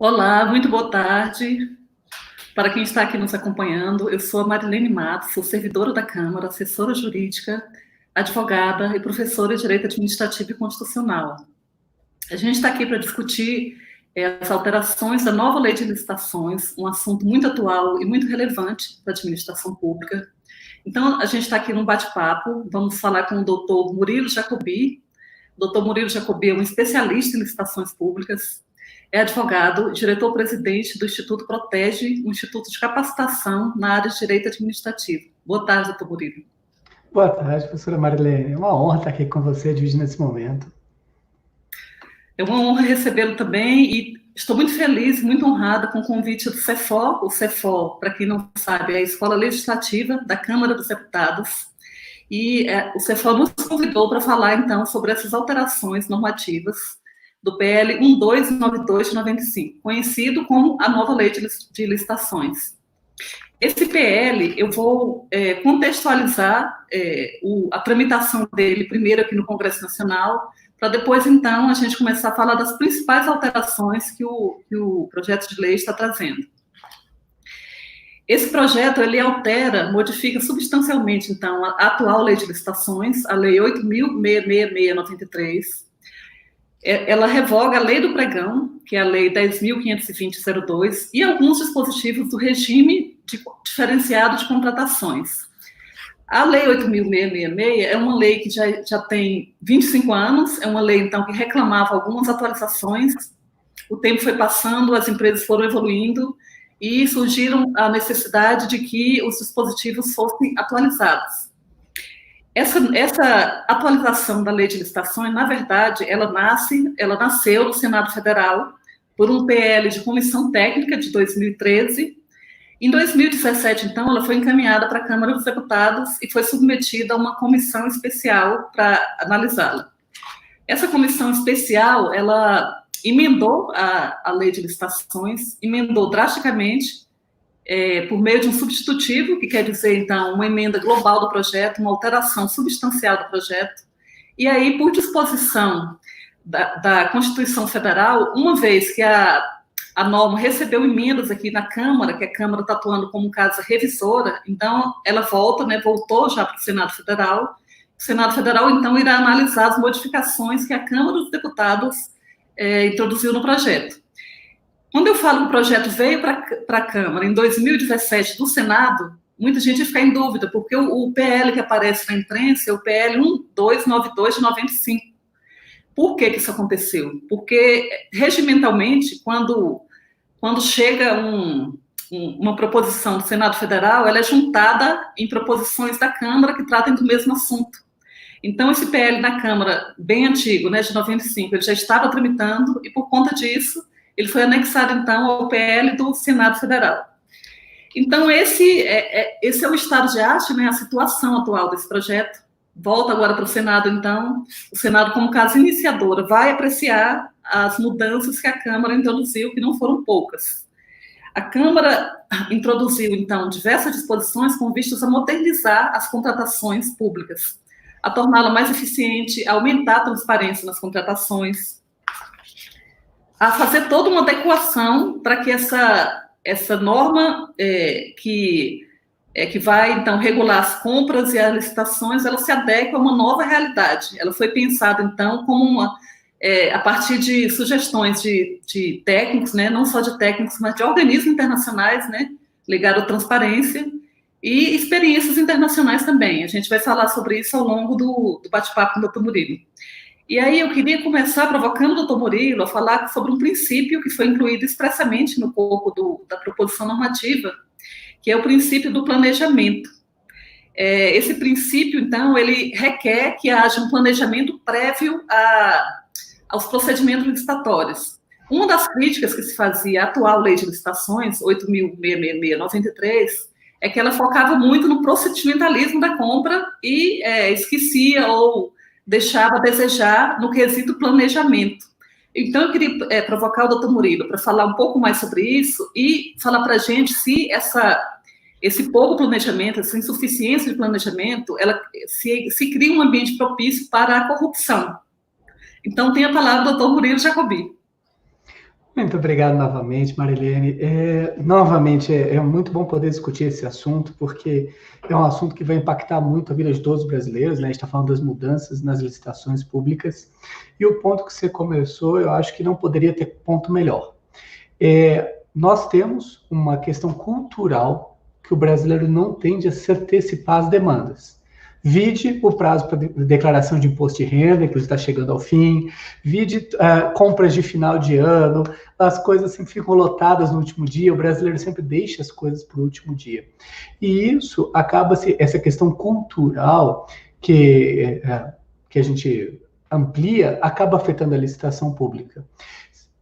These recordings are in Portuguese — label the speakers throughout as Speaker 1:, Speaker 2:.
Speaker 1: Olá, muito boa tarde para quem está aqui nos acompanhando. Eu sou a Marilene Matos, sou servidora da Câmara, assessora jurídica, advogada e professora de Direito Administrativo e Constitucional. A gente está aqui para discutir as alterações da nova lei de licitações, um assunto muito atual e muito relevante para a administração pública. Então, a gente está aqui num bate-papo, vamos falar com o doutor Murilo Jacobi. O doutor Murilo Jacobi é um especialista em licitações públicas, é advogado, diretor-presidente do Instituto Protege, um instituto de capacitação na área de direito administrativo. Boa tarde, doutor Murilo.
Speaker 2: Boa tarde, professora Marilene. É uma honra estar aqui com você, dividindo esse momento.
Speaker 1: É uma honra recebê-lo também e estou muito feliz, muito honrada com o convite do CEFO. O CEFO, para quem não sabe, é a Escola Legislativa da Câmara dos Deputados. E o CEFO nos convidou para falar, então, sobre essas alterações normativas do PL 1292 de 95, conhecido como a nova lei de licitações. Esse PL, eu vou contextualizar a tramitação dele primeiro aqui no Congresso Nacional, para depois, então, a gente começar a falar das principais alterações que o projeto de lei está trazendo. Esse projeto, ele altera, modifica substancialmente, então, a atual lei de licitações, a Lei 8.666/93, ela revoga a Lei do Pregão, que é a Lei 10.520/02, e alguns dispositivos do regime diferenciado de contratações. A Lei 8.666 é uma lei que já tem 25 anos, é uma lei, então, que reclamava algumas atualizações. O tempo foi passando, as empresas foram evoluindo e surgiram a necessidade de que os dispositivos fossem atualizados. Essa atualização da lei de licitações, na verdade, ela nasceu no Senado Federal por um PL de comissão técnica de 2013. Em 2017, então, ela foi encaminhada para a Câmara dos Deputados e foi submetida a uma comissão especial para analisá-la. Essa comissão especial, ela emendou a lei de licitações, emendou drasticamente, por meio de um substitutivo, que quer dizer, então, uma emenda global do projeto, uma alteração substancial do projeto, e aí, por disposição da Constituição Federal, uma vez que a norma recebeu emendas aqui na Câmara, que a Câmara está atuando como casa revisora, então, ela voltou já para o Senado Federal. O Senado Federal, então, irá analisar as modificações que a Câmara dos Deputados introduziu no projeto. Quando eu falo que o projeto veio para a Câmara em 2017 do Senado, muita gente vai ficar em dúvida, porque o PL que aparece na imprensa é o PL 1292 de 95. Por que isso aconteceu? Porque, regimentalmente, quando chega uma proposição do Senado Federal, ela é juntada em proposições da Câmara que tratem do mesmo assunto. Então, esse PL na Câmara, bem antigo, de 95, ele já estava tramitando e, por conta disso, ele foi anexado, então, ao PL do Senado Federal. Então, esse é o estado de arte, a situação atual desse projeto. Volta agora para o Senado, então. O Senado, como casa iniciadora, vai apreciar as mudanças que a Câmara introduziu, que não foram poucas. A Câmara introduziu, então, diversas disposições com vistas a modernizar as contratações públicas, a torná-la mais eficiente, a aumentar a transparência nas contratações, a fazer toda uma adequação para que essa norma que vai, então, regular as compras e as licitações, ela se adequa a uma nova realidade. Ela foi pensada, então, como a partir de sugestões de técnicos, não só de técnicos, mas de organismos internacionais, ligados à transparência, e experiências internacionais também. A gente vai falar sobre isso ao longo do bate-papo com o doutor Murilo. E aí eu queria começar provocando o doutor Murilo a falar sobre um princípio que foi incluído expressamente no corpo da proposição normativa, que é o princípio do planejamento. Esse princípio, então, ele requer que haja um planejamento prévio aos procedimentos licitatórios. Uma das críticas que se fazia à atual lei de licitações, 8.666/93, é que ela focava muito no procedimentalismo da compra e esquecia ou deixava a desejar no quesito planejamento. Então, eu queria provocar o doutor Murilo para falar um pouco mais sobre isso e falar para a gente se esse pouco planejamento, essa insuficiência de planejamento, se cria um ambiente propício para a corrupção. Então, tem a palavra o doutor Murilo Jacobi.
Speaker 2: Muito obrigado novamente, Marilene. Novamente, é muito bom poder discutir esse assunto, porque é um assunto que vai impactar muito a vida de todos os brasileiros, né? A gente está falando das mudanças nas licitações públicas, e o ponto que você começou, eu acho que não poderia ter ponto melhor. Nós temos uma questão cultural que o brasileiro não tende a se antecipar às demandas. Vide o prazo para declaração de imposto de renda, que está chegando ao fim, vide compras de final de ano, as coisas sempre ficam lotadas no último dia, o brasileiro sempre deixa as coisas para o último dia. E isso acaba, essa questão cultural que a gente amplia, acaba afetando a licitação pública.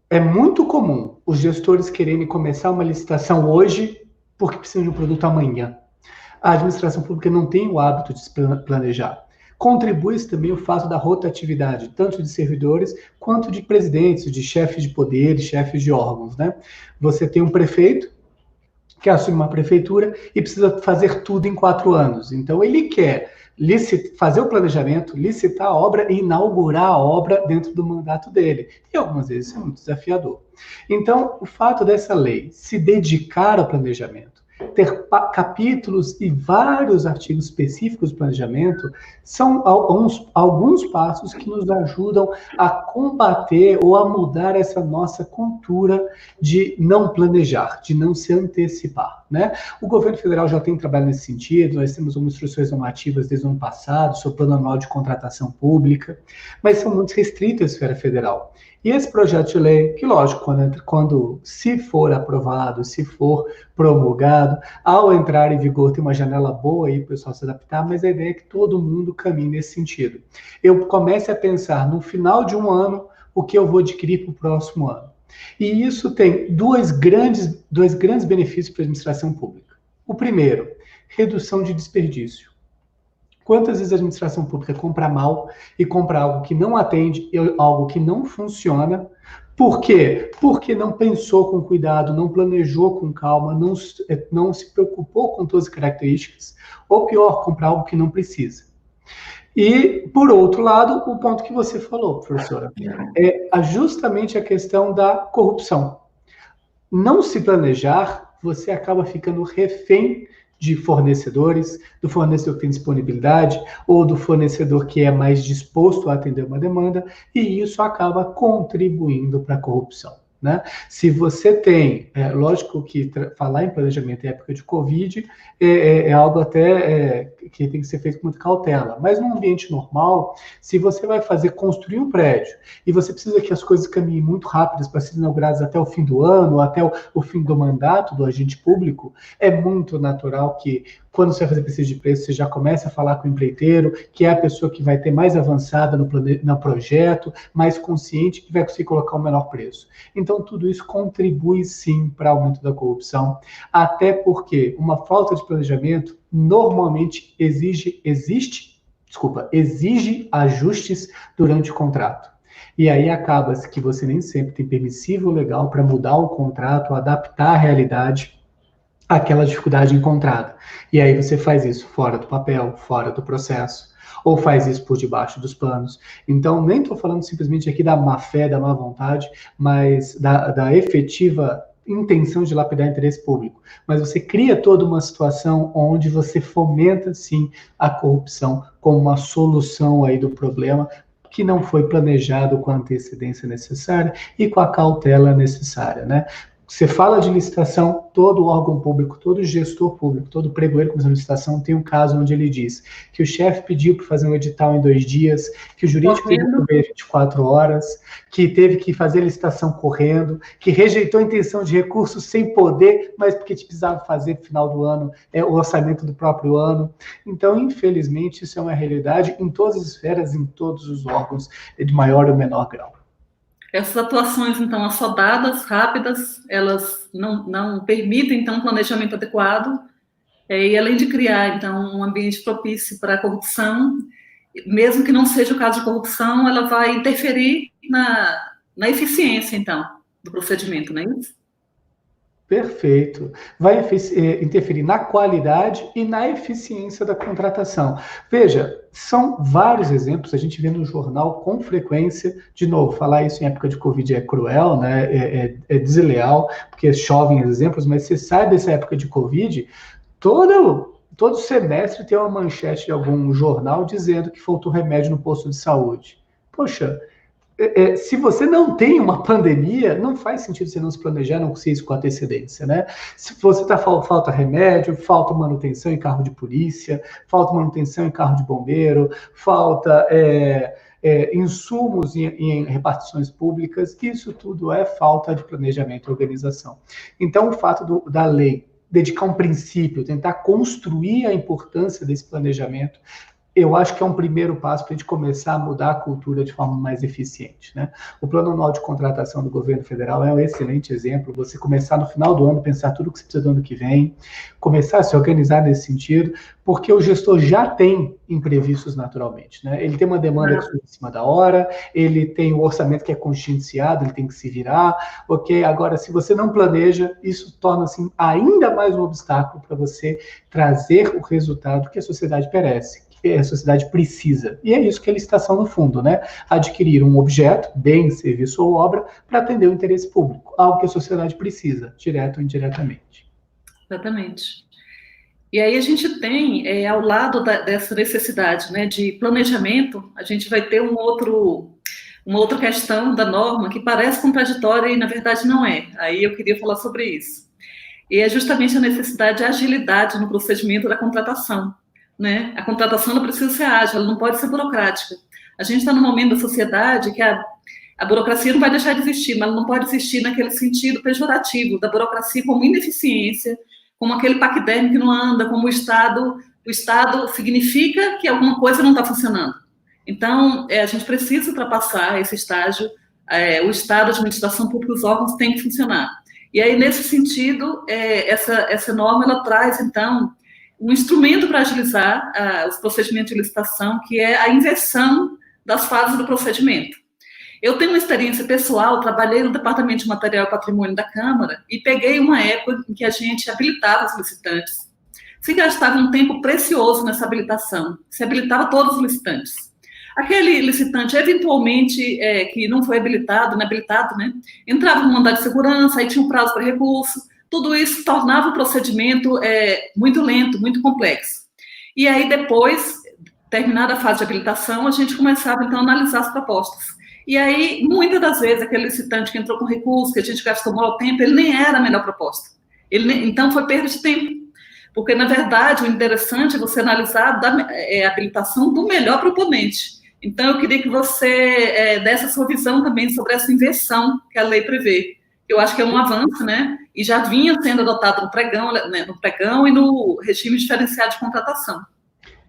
Speaker 2: É muito comum os gestores quererem começar uma licitação hoje porque precisam de um produto amanhã. A administração pública não tem o hábito de se planejar. Contribui também o fato da rotatividade, tanto de servidores quanto de presidentes, de chefes de poder, de chefes de órgãos, né? Você tem um prefeito que assume uma prefeitura e precisa fazer tudo em 4 anos. Então, ele quer fazer o planejamento, licitar a obra e inaugurar a obra dentro do mandato dele. E algumas vezes isso é muito desafiador. Então, o fato dessa lei se dedicar ao planejamento, ter capítulos e vários artigos específicos de planejamento, são alguns passos que nos ajudam a combater ou a mudar essa nossa cultura de não planejar, de não se antecipar, né? O governo federal já tem trabalho nesse sentido, nós temos algumas instruções normativas desde o ano passado, sobre o plano anual de contratação pública, mas são muito restritos à esfera federal. E esse projeto de lei, que lógico, quando se for aprovado, se for promulgado, ao entrar em vigor tem uma janela boa aí para o pessoal se adaptar, mas a ideia é que todo mundo caminhe nesse sentido. Eu comece a pensar no final de um ano o que eu vou adquirir para o próximo ano. E isso tem dois grandes benefícios para a administração pública. O primeiro, redução de desperdício. Quantas vezes a administração pública compra mal e compra algo que não atende, algo que não funciona? Por quê? Porque não pensou com cuidado, não planejou com calma, não se preocupou com todas as características, ou pior, comprar algo que não precisa. E, por outro lado, o ponto que você falou, professora, é justamente a questão da corrupção. Não se planejar, você acaba ficando refém de fornecedores, do fornecedor que tem disponibilidade, ou do fornecedor que é mais disposto a atender uma demanda, e isso acaba contribuindo para a corrupção, né? Se você tem, lógico que falar em planejamento em época de Covid é algo até que tem que ser feito com muita cautela, mas num ambiente normal, se você vai construir um prédio e você precisa que as coisas caminhem muito rápidas para serem inauguradas até o fim do ano, até o fim do mandato do agente público, é muito natural que quando você vai fazer pesquisa de preço, você já começa a falar com o empreiteiro, que é a pessoa que vai ter mais avançada no projeto, mais consciente, que vai conseguir colocar o menor preço. Então, tudo isso contribui, sim, para o aumento da corrupção, até porque uma falta de planejamento normalmente exige ajustes durante o contrato. E aí acaba que você nem sempre tem permissivo legal para mudar o contrato, adaptar a realidade àquela dificuldade encontrada. E aí você faz isso fora do papel, fora do processo, ou faz isso por debaixo dos panos. Então, nem estou falando simplesmente aqui da má fé, da má vontade, mas da efetiva intenção de lapidar interesse público. Mas você cria toda uma situação onde você fomenta, sim, a corrupção como uma solução aí do problema, que não foi planejado com a antecedência necessária e com a cautela necessária, né? Você fala de licitação, todo órgão público, todo gestor público, todo pregoeiro com licitação tem um caso onde ele diz que o chefe pediu para fazer um edital em 2 dias, que o jurídico teve que comer 24 horas, que teve que fazer licitação correndo, que rejeitou a intenção de recursos sem poder, mas porque precisava fazer no final do ano o orçamento do próprio ano. Então, infelizmente, isso é uma realidade em todas as esferas, em todos os órgãos, de maior ou menor grau.
Speaker 1: Essas atuações, então, assodadas, rápidas, elas não permitem, então, um planejamento adequado, e além de criar, então, um ambiente propício para a corrupção, mesmo que não seja o caso de corrupção, ela vai interferir na eficiência, então, do procedimento, não é isso?
Speaker 2: Perfeito. Vai interferir na qualidade e na eficiência da contratação. Veja, são vários exemplos, a gente vê no jornal com frequência. De novo, falar isso em época de Covid é cruel, né? É desleal, porque chovem exemplos, mas você sabe dessa época de Covid, todo semestre tem uma manchete de algum jornal dizendo que faltou remédio no posto de saúde. Poxa, se você não tem uma pandemia, não faz sentido você não se planejar, não conseguir isso com antecedência, né? Se você falta remédio, falta manutenção em carro de polícia, falta manutenção em carro de bombeiro, falta insumos em repartições públicas, isso tudo é falta de planejamento e organização. Então, o fato da lei dedicar um princípio, tentar construir a importância desse planejamento, eu acho que é um primeiro passo para a gente começar a mudar a cultura de forma mais eficiente, né? O Plano Anual de Contratação do Governo Federal é um excelente exemplo. Você começar no final do ano, pensar tudo o que você precisa do ano que vem, começar a se organizar nesse sentido, porque o gestor já tem imprevistos naturalmente, né? Ele tem uma demanda que surge em cima da hora, ele tem o orçamento que é contingenciado, ele tem que se virar, ok? Agora, se você não planeja, isso torna assim, ainda mais um obstáculo para você trazer o resultado que a sociedade merece, que a sociedade precisa. E é isso que a licitação, no fundo, né? Adquirir um objeto, bem, serviço ou obra, para atender o interesse público, algo que a sociedade precisa, direto ou indiretamente.
Speaker 1: Exatamente. E aí a gente tem, ao lado dessa necessidade, né, de planejamento, a gente vai ter uma outra questão da norma que parece contraditória e, na verdade, não é. Aí eu queria falar sobre isso. E é justamente a necessidade de agilidade no procedimento da contratação, né? A contratação ela precisa ser ágil, ela não pode ser burocrática. A gente está num momento da sociedade que a burocracia não vai deixar de existir, mas ela não pode existir naquele sentido pejorativo da burocracia como ineficiência, como aquele paquiderme que não anda, como o Estado significa que alguma coisa não está funcionando. Então, a gente precisa ultrapassar esse estágio, o Estado, a administração pública, os órgãos têm que funcionar. E aí, nesse sentido, essa norma, ela traz, então, um instrumento para agilizar os procedimentos de licitação, que é a inversão das fases do procedimento. Eu tenho uma experiência pessoal, trabalhei no Departamento de Material e Patrimônio da Câmara e peguei uma época em que a gente habilitava os licitantes. Se gastava um tempo precioso nessa habilitação, se habilitava todos os licitantes. Aquele licitante, eventualmente, que não foi habilitado, né, entrava no mandado de segurança, aí tinha um prazo para recurso. Tudo isso tornava o procedimento muito lento, muito complexo. E aí, depois, terminada a fase de habilitação, a gente começava, então, a analisar as propostas. E aí, muitas das vezes, aquele licitante que entrou com recurso, que a gente gastou mal tempo, ele nem era a melhor proposta. Então, foi perda de tempo. Porque, na verdade, o interessante é você analisar a habilitação do melhor proponente. Então, eu queria que você desse a sua visão também sobre essa inversão que a lei prevê. Eu acho que é um avanço, né? E já vinha sendo adotado no pregão, né? No pregão e no regime diferenciado de contratação.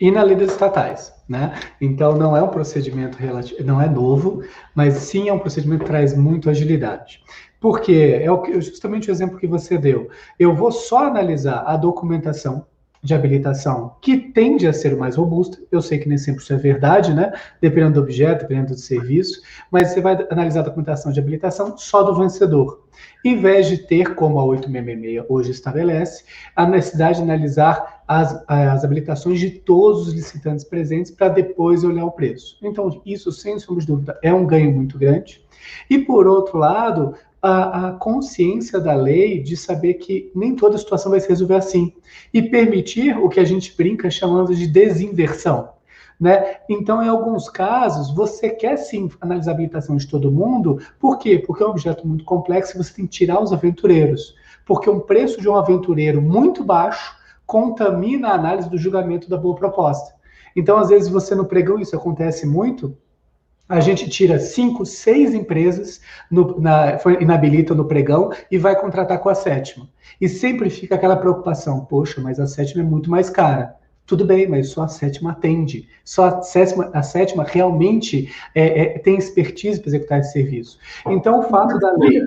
Speaker 2: E na lei das estatais, né? Então, não é um procedimento não é novo, mas sim é um procedimento que traz muito agilidade. Porque justamente o exemplo que você deu. Eu vou só analisar a documentação de habilitação que tende a ser mais robusta. Eu sei que nem sempre isso é verdade, né? Dependendo do objeto, dependendo do serviço, mas você vai analisar a documentação de habilitação só do vencedor. Em vez de ter, como a 866 hoje estabelece, a necessidade de analisar as habilitações de todos os licitantes presentes para depois olhar o preço. Então, isso, sem sombra de dúvida, é um ganho muito grande. E, por outro lado, a consciência da lei de saber que nem toda situação vai se resolver assim. E permitir o que a gente brinca chamando de desinversão. Né? Então, em alguns casos, você quer sim analisar a habilitação de todo mundo. Por quê? Porque é um objeto muito complexo e você tem que tirar os aventureiros. Porque um preço de um aventureiro muito baixo contamina a análise do julgamento da boa proposta. Então, às vezes, você no pregão, isso acontece muito, a gente tira 5, 6 empresas, inabilita no pregão e vai contratar com a 7ª. E sempre fica aquela preocupação, poxa, mas a 7ª é muito mais cara. Tudo bem, mas só a 7ª atende. Só a 7ª realmente tem expertise para executar esse serviço. Então, o fato da lei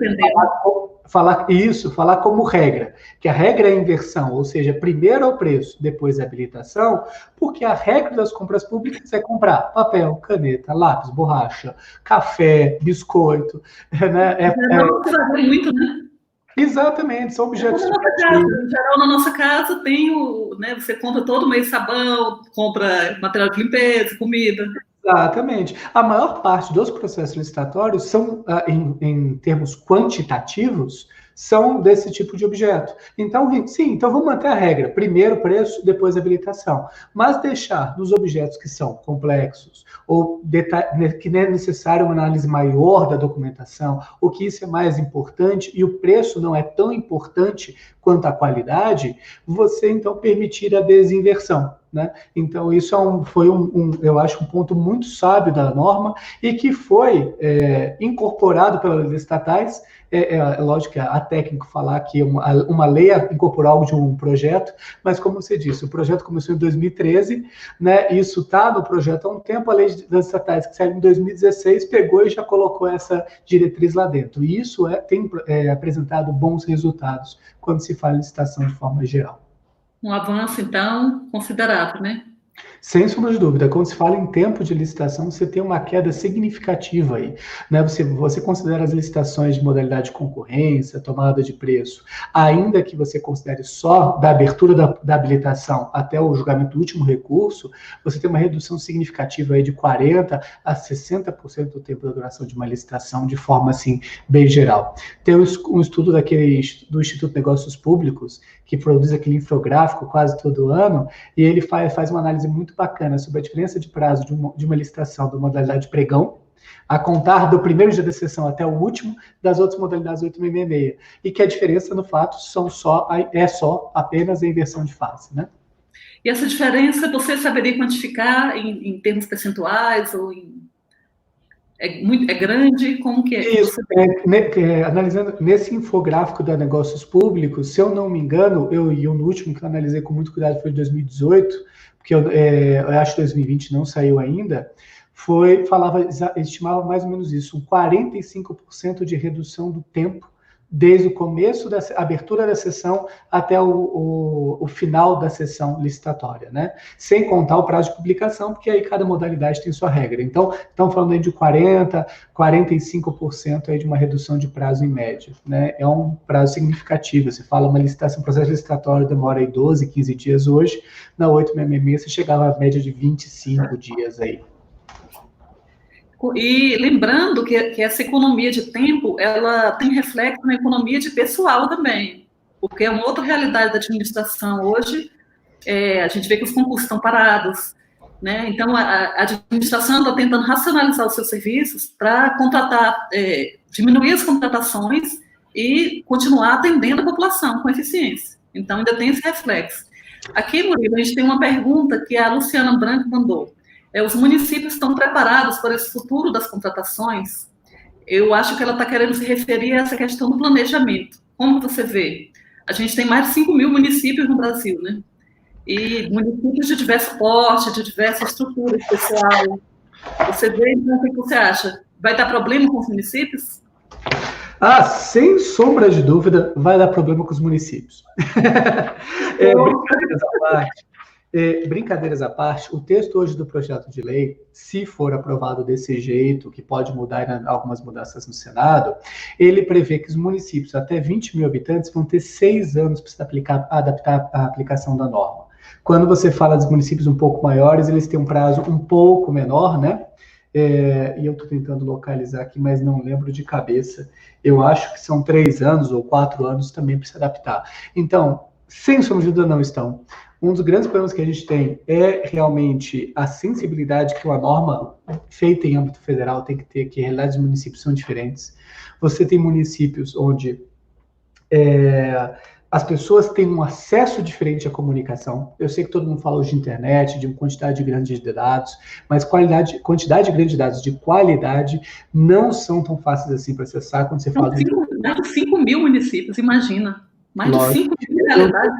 Speaker 2: falar como regra, que a regra é a inversão, ou seja, primeiro é o preço, depois a habilitação, porque a regra das compras públicas é comprar papel, caneta, lápis, borracha, café, biscoito. Né?
Speaker 1: Não muito, né?
Speaker 2: Exatamente, são objetos
Speaker 1: Na nossa casa, em geral, na nossa casa tem né, você compra todo mês sabão, compra material de limpeza, comida.
Speaker 2: Exatamente. A maior parte dos processos licitatórios são, em termos quantitativos, são desse tipo de objeto. Então, sim, então vamos manter a regra. Primeiro preço, depois habilitação. Mas deixar nos objetos que são complexos, ou que não é necessário uma análise maior da documentação, ou que isso é mais importante, e o preço não é tão importante quanto a qualidade, você então permitir a desinversão. Né? Então, isso foi eu acho, um ponto muito sábio da norma e que foi incorporado pelas estatais. É lógico que a técnico falar que uma lei incorporar algo de um projeto, mas como você disse, o projeto começou em 2013, né? Isso está no projeto há um tempo, a lei das estatais que saiu em 2016 pegou e já colocou essa diretriz lá dentro. E isso tem apresentado bons resultados quando se fala em licitação de forma geral.
Speaker 1: Um avanço, então, considerável, né?
Speaker 2: Sem sombra de dúvida, quando se fala em tempo de licitação, você tem uma queda significativa aí, né? Você considera as licitações de modalidade de concorrência, tomada de preço, ainda que você considere só da abertura da habilitação até o julgamento do último recurso, você tem uma redução significativa aí de 40% a 60% do tempo da duração de uma licitação, de forma assim, bem geral. Tem um estudo do Instituto de Negócios Públicos, que produz aquele infográfico quase todo ano, e ele faz uma análise muito bacana sobre a diferença de prazo de uma licitação da modalidade pregão, a contar do primeiro dia da sessão até o último, das outras modalidades 866. E que a diferença, no fato, é só apenas a inversão de face, né?
Speaker 1: E essa diferença você saberia quantificar em termos percentuais ou é grande? Como que é?
Speaker 2: Isso, analisando nesse infográfico da Negócios Públicos, se eu não me engano, no último que eu analisei com muito cuidado foi de 2018, porque eu acho que 2020 não saiu ainda, estimava mais ou menos isso, um 45% de redução do tempo desde o começo da abertura da sessão até o final da sessão licitatória, né? Sem contar o prazo de publicação, porque aí cada modalidade tem sua regra. Então, estamos falando aí de 40%, 45% aí de uma redução de prazo em média, né? É um prazo significativo. Você fala uma licitação, processo licitatório demora aí 12, 15 dias hoje, na 866 você chegava à média de 25 dias aí.
Speaker 1: E lembrando que essa economia de tempo, ela tem reflexo na economia de pessoal também, porque é uma outra realidade da administração hoje. A gente vê que os concursos estão parados, né? Então, a administração está tentando racionalizar os seus serviços para diminuir as contratações e continuar atendendo a população com eficiência. Então, ainda tem esse reflexo. Aqui, Murilo, a gente tem uma pergunta que a Luciana Branco mandou. Os municípios estão preparados para esse futuro das contratações? Eu acho que ela está querendo se referir a essa questão do planejamento. Como você vê? A gente tem mais de 5 mil municípios no Brasil, né? E municípios de diverso porte, de diversa estrutura especial. Você vê, então, o que você acha? Vai dar problema com os municípios?
Speaker 2: Sem sombra de dúvida, vai dar problema com os municípios. Brincadeiras à parte. Brincadeiras à parte, o texto hoje do projeto de lei, se for aprovado desse jeito, que pode mudar algumas mudanças no Senado, ele prevê que os municípios até 20 mil habitantes vão ter 6 anos para se adaptar à aplicação da norma. Quando você fala dos municípios um pouco maiores, eles têm um prazo um pouco menor, né? E eu estou tentando localizar aqui, mas não lembro de cabeça. Eu acho que são 3 anos ou 4 anos também para se adaptar. Então, sem sombra de dúvida, não estão. Um dos grandes problemas que a gente tem é realmente a sensibilidade que uma norma feita em âmbito federal tem que ter, que a realidade dos municípios são diferentes. Você tem municípios onde as pessoas têm um acesso diferente à comunicação. Eu sei que todo mundo fala hoje de internet, de uma quantidade grande de dados, mas quantidade grande de dados de qualidade não são tão fáceis assim para acessar quando você fala
Speaker 1: de... Mais de 5 mil municípios, imagina. Mais de 5 mil realidades.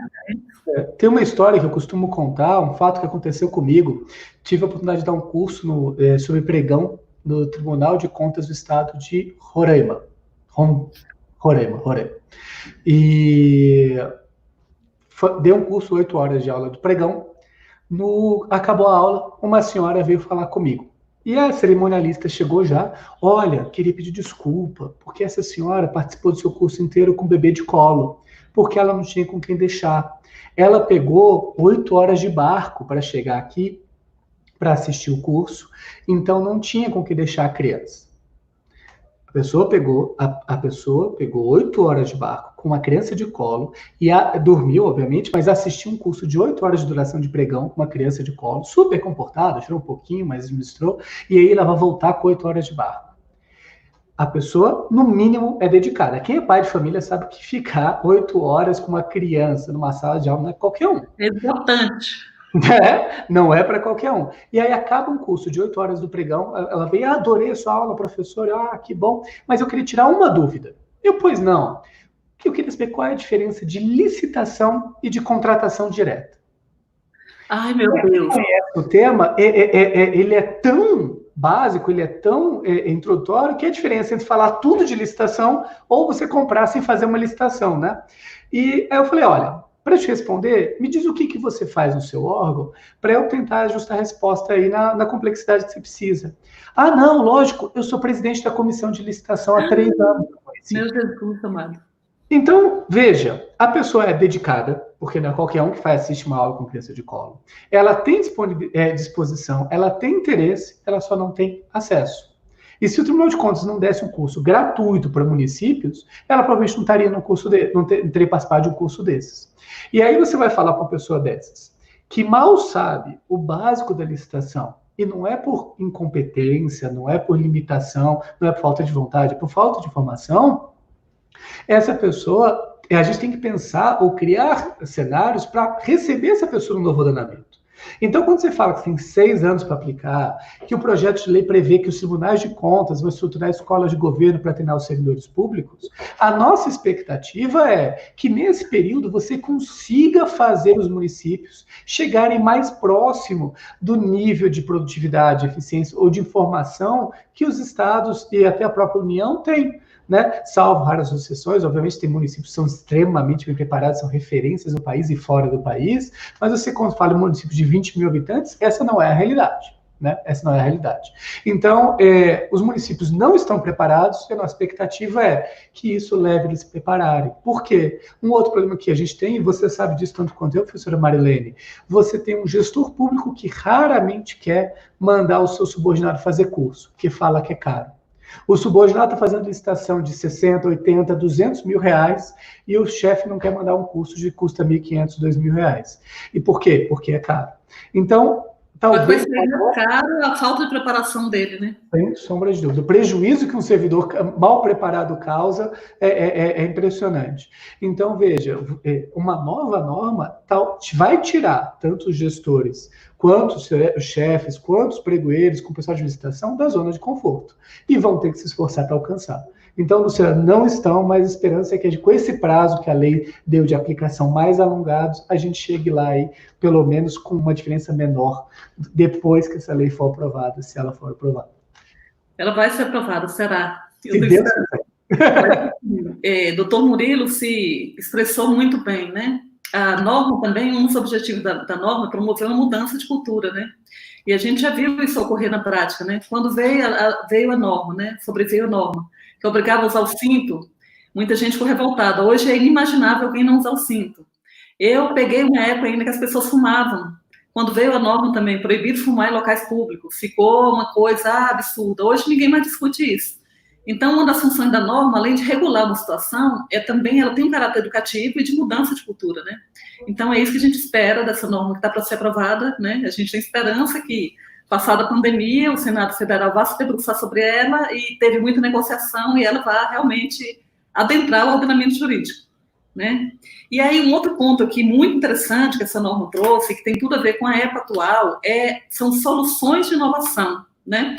Speaker 2: Tem uma história que eu costumo contar, um fato que aconteceu comigo. Tive a oportunidade de dar um curso sobre pregão no Tribunal de Contas do Estado de Roraima. Roraima. E dei um curso, 8 horas de aula de pregão. Acabou a aula, uma senhora veio falar comigo. E a cerimonialista chegou já, olha, queria pedir desculpa, porque essa senhora participou do seu curso inteiro com bebê de colo, porque ela não tinha com quem deixar. Ela pegou 8 horas de barco para chegar aqui, para assistir o curso, então não tinha com quem deixar a criança. A pessoa pegou 8 horas de barco com uma criança de colo e dormiu, obviamente, mas assistiu um curso de 8 horas de duração de pregão com uma criança de colo, super comportada, chorou um pouquinho, mas administrou, e aí ela vai voltar com 8 horas de barco. A pessoa, no mínimo, é dedicada. Quem é pai de família sabe que ficar 8 horas com uma criança numa sala de aula não é qualquer um.
Speaker 1: É importante.
Speaker 2: Não é para qualquer um. E aí acaba um curso de 8 horas do pregão, ela vem, adorei a sua aula, professor, que bom, mas eu queria tirar uma dúvida. Pois não. Eu queria saber qual é a diferença de licitação e de contratação direta.
Speaker 1: Ai, meu Deus.
Speaker 2: O tema, ele é tão básico, ele é tão introdutório, que é a diferença entre falar tudo de licitação ou você comprar sem fazer uma licitação, né? E aí eu falei, olha, para te responder, me diz o que você faz no seu órgão para eu tentar ajustar a resposta aí na complexidade que você precisa. Ah, não, lógico, eu sou presidente da comissão de licitação há 3 anos.
Speaker 1: Meu Jesus amado.
Speaker 2: Então, veja, a pessoa é dedicada, porque não é qualquer um que assiste uma aula com criança de colo. Ela tem disposição, ela tem interesse, ela só não tem acesso. E se o Tribunal de Contas não desse um curso gratuito para municípios, ela provavelmente não estaria não teria participado de um curso desses. E aí você vai falar com uma pessoa dessas, que mal sabe o básico da licitação, e não é por incompetência, não é por limitação, não é por falta de vontade, é por falta de informação. Essa pessoa, a gente tem que pensar ou criar cenários para receber essa pessoa no novo ordenamento. Então, quando você fala que tem 6 anos para aplicar, que o projeto de lei prevê que os tribunais de contas vão estruturar escolas de governo para treinar os servidores públicos, a nossa expectativa é que nesse período você consiga fazer os municípios chegarem mais próximo do nível de produtividade, eficiência ou de informação que os estados e até a própria União têm. Né? Salvo raras exceções, obviamente tem municípios que são extremamente bem preparados, são referências no país e fora do país, mas você quando fala em município de 20 mil habitantes, essa não é a realidade. Né? Essa não é a realidade. Então, os municípios não estão preparados e a nossa expectativa é que isso leve eles a se prepararem. Por quê? Um outro problema que a gente tem, e você sabe disso tanto quanto eu, professora Marilene, você tem um gestor público que raramente quer mandar o seu subordinado fazer curso, porque fala que é caro. O subordinado está fazendo licitação de 60, 80, 200 mil reais e o chefe não quer mandar um curso que custa 1.500, 2.000 reais. E por quê? Porque é caro. Então, talvez...
Speaker 1: Seja caro a falta de preparação dele, né?
Speaker 2: Sem sombra de dúvida. O prejuízo que um servidor mal preparado causa é impressionante. Então, veja, uma nova norma vai tirar tanto os gestores, quanto os chefes, quanto os pregoeiros, com o pessoal de licitação, da zona de conforto. E vão ter que se esforçar para alcançar. Então, Luciana, não estão, mas a esperança é que com esse prazo que a lei deu de aplicação mais alongados, a gente chegue lá aí, pelo menos com uma diferença menor, depois que essa lei for aprovada, se ela for aprovada.
Speaker 1: Ela vai ser aprovada, será?
Speaker 2: Se Deus
Speaker 1: Doutor Murilo se expressou muito bem, né? A norma também, um dos objetivos da norma é promover uma mudança de cultura, né? E a gente já viu isso ocorrer na prática, né? Quando veio a norma, né? Sobreveio a norma, que obrigava a usar o cinto, muita gente ficou revoltada. Hoje é inimaginável alguém não usar o cinto. Eu peguei uma época ainda que as pessoas fumavam. Quando veio a norma também, proibido fumar em locais públicos, ficou uma coisa absurda. Hoje ninguém mais discute isso. Então, uma das funções da norma, além de regular uma situação, também ela tem um caráter educativo e de mudança de cultura, né? Então, é isso que a gente espera dessa norma que está para ser aprovada, né? A gente tem esperança que, passada a pandemia, o Senado Federal vá se debruçar sobre ela e teve muita negociação e ela vai realmente adentrar o ordenamento jurídico, né? E aí, um outro ponto aqui muito interessante que essa norma trouxe, que tem tudo a ver com a época atual, são soluções de inovação, né?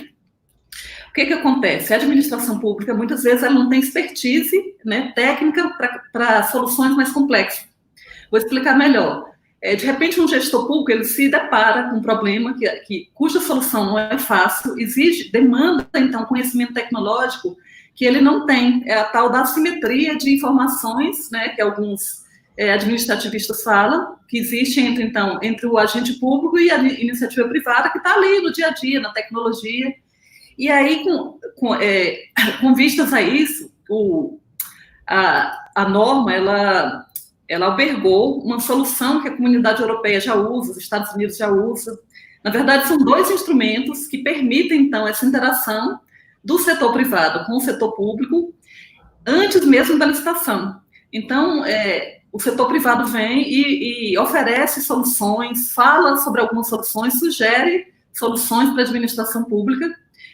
Speaker 1: O que acontece? A administração pública, muitas vezes, ela não tem expertise, né, técnica para soluções mais complexas. Vou explicar melhor. De repente, um gestor público, ele se depara com um problema cuja solução não é fácil, demanda, então, conhecimento tecnológico que ele não tem. É a tal da assimetria de informações, né, que alguns administrativistas falam, que existe entre o agente público e a iniciativa privada, que está ali no dia a dia, na tecnologia. E aí, com vistas a isso, a norma, ela albergou uma solução que a comunidade europeia já usa, os Estados Unidos já usa. Na verdade, são 2 instrumentos que permitem, então, essa interação do setor privado com o setor público antes mesmo da licitação. Então, o setor privado vem e oferece soluções, fala sobre algumas soluções, sugere soluções para a administração pública,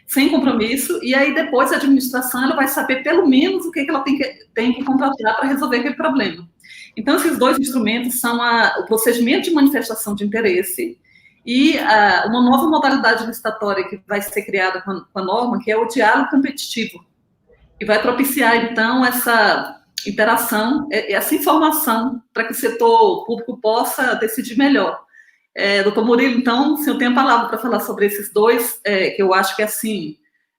Speaker 1: sem compromisso, e aí depois a administração ela vai saber pelo menos o que ela tem que contratar para resolver aquele problema. Então, esses 2 instrumentos são o procedimento de manifestação de interesse e uma nova modalidade licitatória que vai ser criada com a norma, que é o diálogo competitivo, que vai propiciar, então, essa interação, essa informação, para que o setor público possa decidir melhor. Doutor Murilo, então, o senhor tem a palavra para falar sobre esses 2, que eu acho que, assim,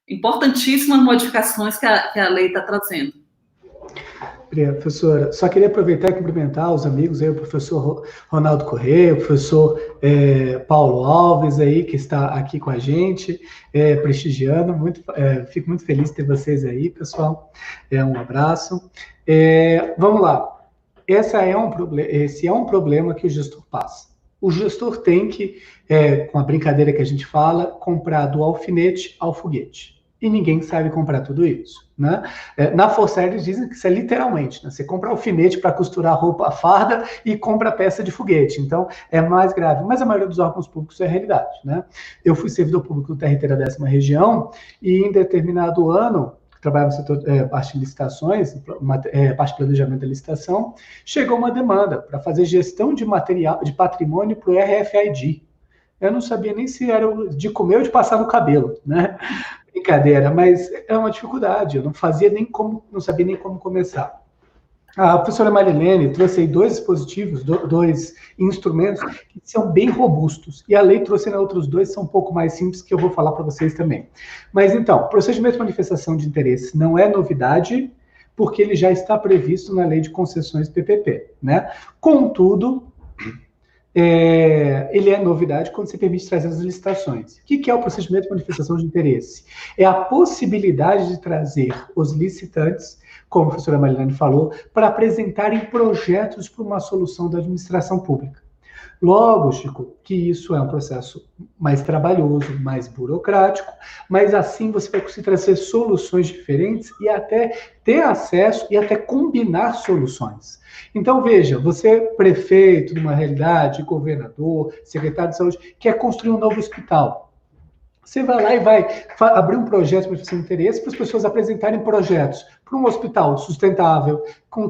Speaker 1: importantíssimas modificações que a lei está trazendo.
Speaker 2: Obrigado, professora. Só queria aproveitar e cumprimentar os amigos aí, o professor Ronaldo Corrêa, o professor Paulo Alves aí, que está aqui com a gente, prestigiando. Fico muito feliz de ter vocês aí, pessoal. Um abraço. Vamos lá. Esse é um problema que o gestor passa. O gestor tem que, com a brincadeira que a gente fala, comprar do alfinete ao foguete. E ninguém sabe comprar tudo isso, né? Na Força Aérea eles dizem que isso é literalmente, né? Você compra alfinete para costurar roupa, a farda, e compra peça de foguete. Então, é mais grave. Mas a maioria dos órgãos públicos é realidade, né? Eu fui servidor público do TRT da 10ª região e em determinado ano, trabalhava no setor parte de licitações, parte de planejamento da licitação, chegou uma demanda para fazer gestão de material, de patrimônio para o RFID. Eu não sabia nem se era de comer ou de passar no cabelo, né? Brincadeira, mas é uma dificuldade, eu não sabia nem como começar. A professora Marilene trouxe aí 2 dispositivos, 2 instrumentos que são bem robustos, e a lei trouxe outros 2, são um pouco mais simples, que eu vou falar para vocês também. Mas então, procedimento de manifestação de interesse não é novidade, porque ele já está previsto na lei de concessões PPP, né? Contudo, ele é novidade quando se permite trazer as licitações. O que é o procedimento de manifestação de interesse? É a possibilidade de trazer os licitantes, como a professora Marilene falou, para apresentarem projetos para uma solução da administração pública. Logo, Chico, que isso é um processo mais trabalhoso, mais burocrático, mas assim você vai conseguir trazer soluções diferentes e até ter acesso e até combinar soluções. Então, veja, você, prefeito, numa realidade, governador, secretário de saúde, quer construir um novo hospital. Você vai lá e vai abrir um projeto de manifestação de interesse para as pessoas apresentarem projetos para um hospital sustentável,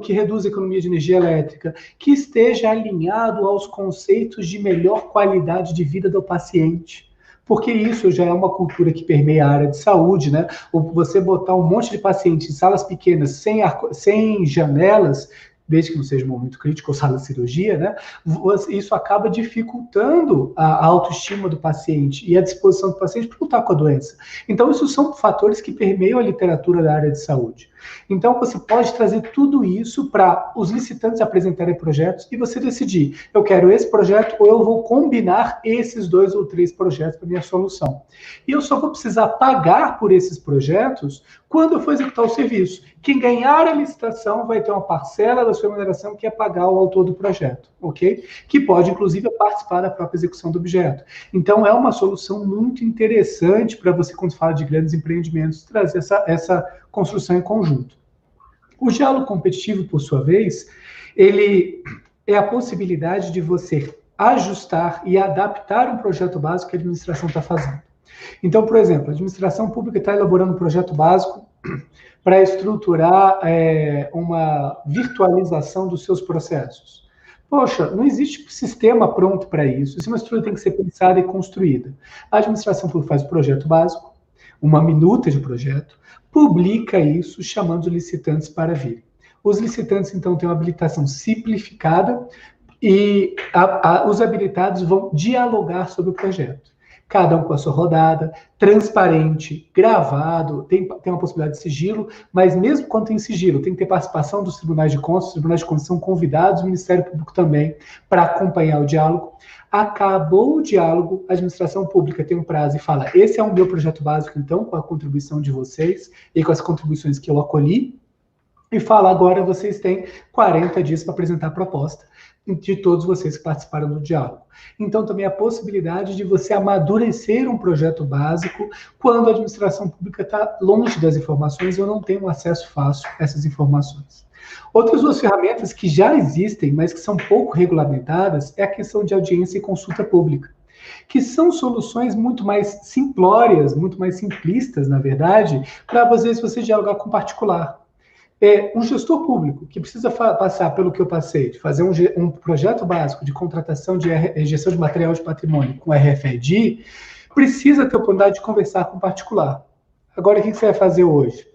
Speaker 2: que reduza a economia de energia elétrica, que esteja alinhado aos conceitos de melhor qualidade de vida do paciente. Porque isso já é uma cultura que permeia a área de saúde, né? Ou você botar um monte de pacientes em salas pequenas, sem janelas, desde que não seja um momento crítico ou sala de cirurgia, né? Isso acaba dificultando a autoestima do paciente e a disposição do paciente para lutar com a doença. Então, isso são fatores que permeiam a literatura da área de saúde. Então, você pode trazer tudo isso para os licitantes apresentarem projetos e você decidir, eu quero esse projeto ou eu vou combinar esses 2 ou 3 projetos para minha solução. E eu só vou precisar pagar por esses projetos quando eu for executar o serviço. Quem ganhar a licitação vai ter uma parcela da sua remuneração que é pagar o autor do projeto, ok? Que pode, inclusive, participar da própria execução do objeto. Então, é uma solução muito interessante para você, quando fala de grandes empreendimentos, trazer essa construção em conjunto. O diálogo competitivo, por sua vez, ele é a possibilidade de você ajustar e adaptar um projeto básico que a administração está fazendo. Então, por exemplo, a administração pública está elaborando um projeto básico para estruturar uma virtualização dos seus processos. Poxa, não existe sistema pronto para isso. Isso é uma estrutura que tem que ser pensada e construída. A administração pública faz o projeto básico, uma minuta de projeto, publica isso, chamando os licitantes para vir. Os licitantes, então, têm uma habilitação simplificada e os habilitados vão dialogar sobre o projeto. cada um com a sua rodada, transparente, gravado, tem uma possibilidade de sigilo, mas mesmo quando tem sigilo, tem que ter participação dos tribunais de contas, os tribunais de contas são convidados, o Ministério Público também, para acompanhar o diálogo. Acabou o diálogo, a administração pública tem um prazo e fala, esse é o meu projeto básico, então, com a contribuição de vocês e com as contribuições que eu acolhi, e fala, agora vocês têm 40 dias para apresentar a proposta de todos vocês que participaram do diálogo. Então, também a possibilidade de você amadurecer um projeto básico quando a administração pública está longe das informações ou não tem um acesso fácil a essas informações. Outras duas ferramentas que já existem, mas que são pouco regulamentadas, é a questão de audiência e consulta pública, que são soluções muito mais simplórias, muito mais simplistas, na verdade, para, às vezes, você dialogar com o particular. Um gestor público que precisa passar pelo que eu passei, de fazer um projeto básico de contratação de gestão de material de patrimônio com RFID, precisa ter a oportunidade de conversar com o particular. Agora, o que você vai fazer hoje?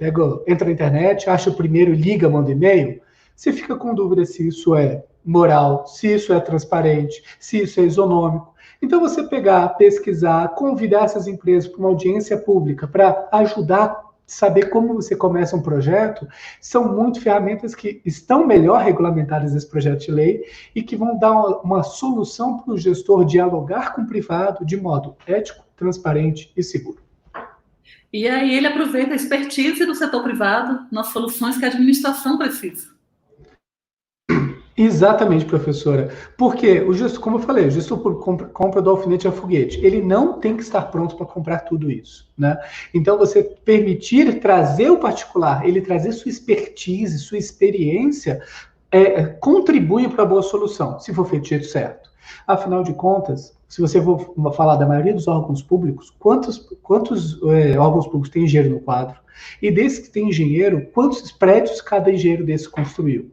Speaker 2: Entra na internet, acha o primeiro, liga, manda e-mail. Você fica com dúvida se isso é moral, se isso é transparente, se isso é isonômico. Então, você pegar, pesquisar, convidar essas empresas para uma audiência pública para ajudar saber como você começa um projeto, são muito ferramentas que estão melhor regulamentadas nesse projeto de lei e que vão dar uma solução para o gestor dialogar com o privado de modo ético, transparente e seguro.
Speaker 1: E aí ele aproveita a expertise do setor privado nas soluções que a administração precisa.
Speaker 2: Exatamente, professora. Porque, como eu falei, o gestor compra do alfinete a foguete. Ele não tem que estar pronto para comprar tudo isso, né? Então, você permitir trazer o particular, ele trazer sua expertise, sua experiência, contribui para a boa solução, se for feito do jeito certo. Afinal de contas, se você for falar da maioria dos órgãos públicos, quantos órgãos públicos têm engenheiro no quadro? E desses que tem engenheiro, quantos prédios cada engenheiro desse construiu?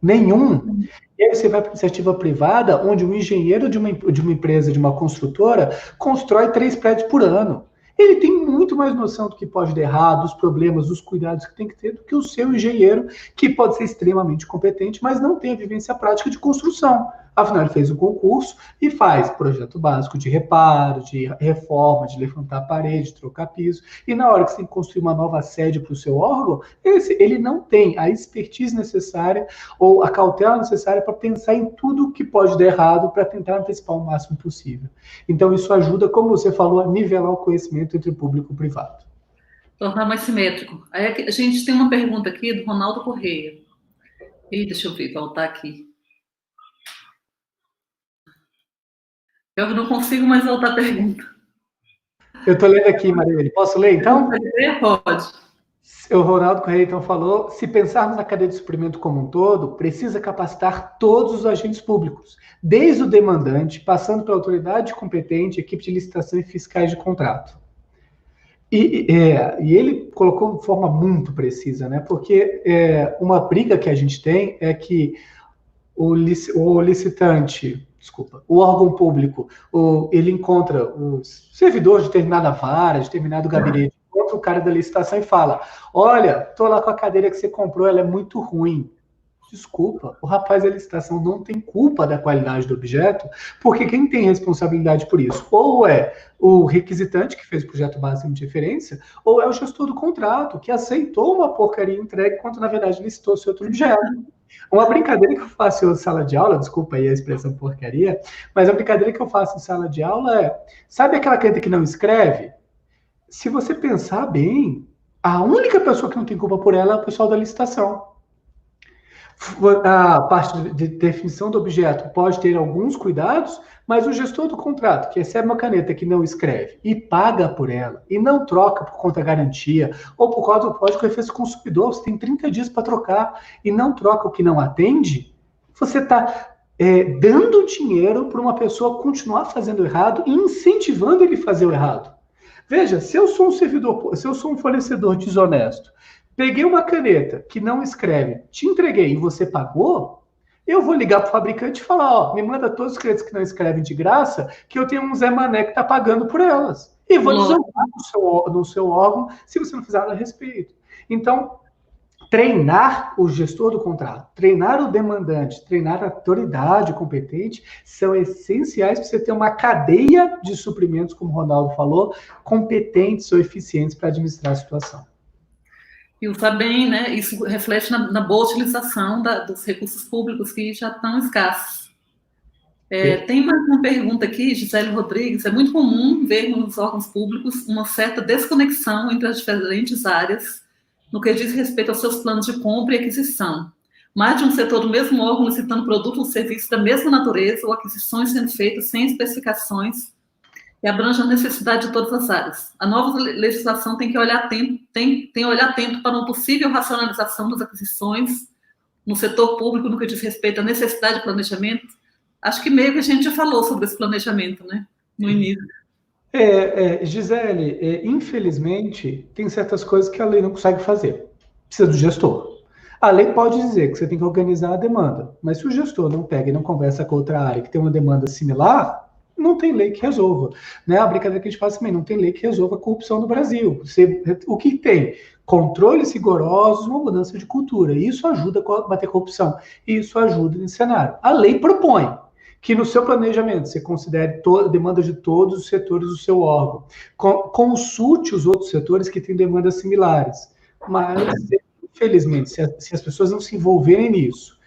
Speaker 2: Nenhum. E aí você vai para a iniciativa privada, onde o engenheiro de uma empresa, de uma construtora, constrói 3 prédios por ano. Ele tem muito mais noção do que pode dar errado, dos problemas, dos cuidados que tem que ter, do que o seu engenheiro, que pode ser extremamente competente, mas não tem a vivência prática de construção. Afinal, ele fez o concurso e faz projeto básico de reparo, de reforma, de levantar a parede, trocar piso. E na hora que você tem que construir uma nova sede para o seu órgão, ele não tem a expertise necessária ou a cautela necessária para pensar em tudo que pode dar errado para tentar antecipar o máximo possível. Então, isso ajuda, como você falou, a nivelar o conhecimento entre público e privado.
Speaker 1: Tornar mais simétrico. Aí a gente tem uma pergunta aqui do Ronaldo Correia. Deixa eu ver, voltar aqui. Eu não consigo mais voltar a pergunta.
Speaker 2: Eu estou lendo aqui, Maria. Posso ler, então?
Speaker 1: Pode.
Speaker 2: O Ronaldo Correia, então, falou, se pensarmos na cadeia de suprimento como um todo, precisa capacitar todos os agentes públicos, desde o demandante, passando pela autoridade competente, equipe de licitação e fiscais de contrato. E ele colocou de forma muito precisa, né? Porque uma briga que a gente tem é que o licitante, o órgão público, ele encontra o servidor de determinada vara, de determinado gabinete, encontra o cara da licitação e fala, olha, tô lá com a cadeira que você comprou, ela é muito ruim. Desculpa, o rapaz da licitação não tem culpa da qualidade do objeto, porque quem tem responsabilidade por isso? Ou é o requisitante que fez o projeto básico de referência, ou é o gestor do contrato, que aceitou uma porcaria entregue, quando na verdade licitou-se outro objeto. Uma brincadeira que eu faço em sala de aula, desculpa aí a expressão porcaria, mas a brincadeira que eu faço em sala de aula é, sabe aquela caneta que não escreve? Se você pensar bem, a única pessoa que não tem culpa por ela é o pessoal da licitação. A parte de definição do objeto pode ter alguns cuidados, mas o gestor do contrato, que recebe uma caneta que não escreve e paga por ela, e não troca por conta garantia, ou por causa do código de defesa do consumidor, você tem 30 dias para trocar, e não troca o que não atende, você está dando dinheiro para uma pessoa continuar fazendo errado e incentivando ele a fazer o errado. Veja, se eu sou um fornecedor desonesto, peguei uma caneta que não escreve, te entreguei e você pagou, eu vou ligar para o fabricante e falar, ó, me manda todos os canetas que não escrevem de graça, que eu tenho um Zé Mané que está pagando por elas. E vou desonrar no seu órgão se você não fizer nada a respeito. Então, treinar o gestor do contrato, treinar o demandante, treinar a autoridade competente, são essenciais para você ter uma cadeia de suprimentos, como o Ronaldo falou, competentes ou eficientes para administrar a situação.
Speaker 1: E usar bem, né? Isso reflete na boa utilização dos recursos públicos que já estão escassos. Tem mais uma pergunta aqui, Gisele Rodrigues. É muito comum ver nos órgãos públicos uma certa desconexão entre as diferentes áreas no que diz respeito aos seus planos de compra e aquisição. Mais de um setor do mesmo órgão licitando produtos ou serviços da mesma natureza ou aquisições sendo feitas sem especificações e abrange a necessidade de todas as áreas. A nova legislação tem que olhar atento para uma possível racionalização das aquisições no setor público no que diz respeito à necessidade de planejamento. Acho que meio que a gente já falou sobre esse planejamento, né, no início.
Speaker 2: Gisele, infelizmente, tem certas coisas que a lei não consegue fazer. Precisa do gestor. A lei pode dizer que você tem que organizar a demanda, mas se o gestor não pega e não conversa com outra área que tem uma demanda similar, não tem lei que resolva. Né? A brincadeira que a gente faz também, não tem lei que resolva a corrupção no Brasil. O que tem? Controles rigorosos, uma mudança de cultura. Isso ajuda a combater corrupção. Isso ajuda nesse cenário. A lei propõe que no seu planejamento você considere demanda de todos os setores do seu órgão. Consulte os outros setores que têm demandas similares. Mas, infelizmente, se as pessoas não se envolverem nisso,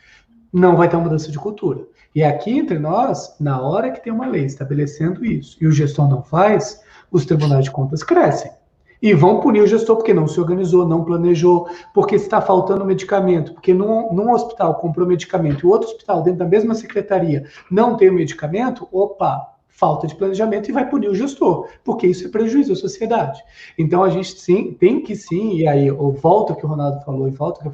Speaker 2: não vai ter uma mudança de cultura. E aqui, entre nós, na hora que tem uma lei estabelecendo isso e o gestor não faz, os tribunais de contas crescem. E vão punir o gestor porque não se organizou, não planejou, porque está faltando medicamento, porque num hospital comprou medicamento e o outro hospital, dentro da mesma secretaria, não tem o medicamento, falta de planejamento e vai punir o gestor, porque isso é prejuízo à sociedade. Então, a gente tem que, e aí eu volto ao que o Ronaldo falou e volto ao que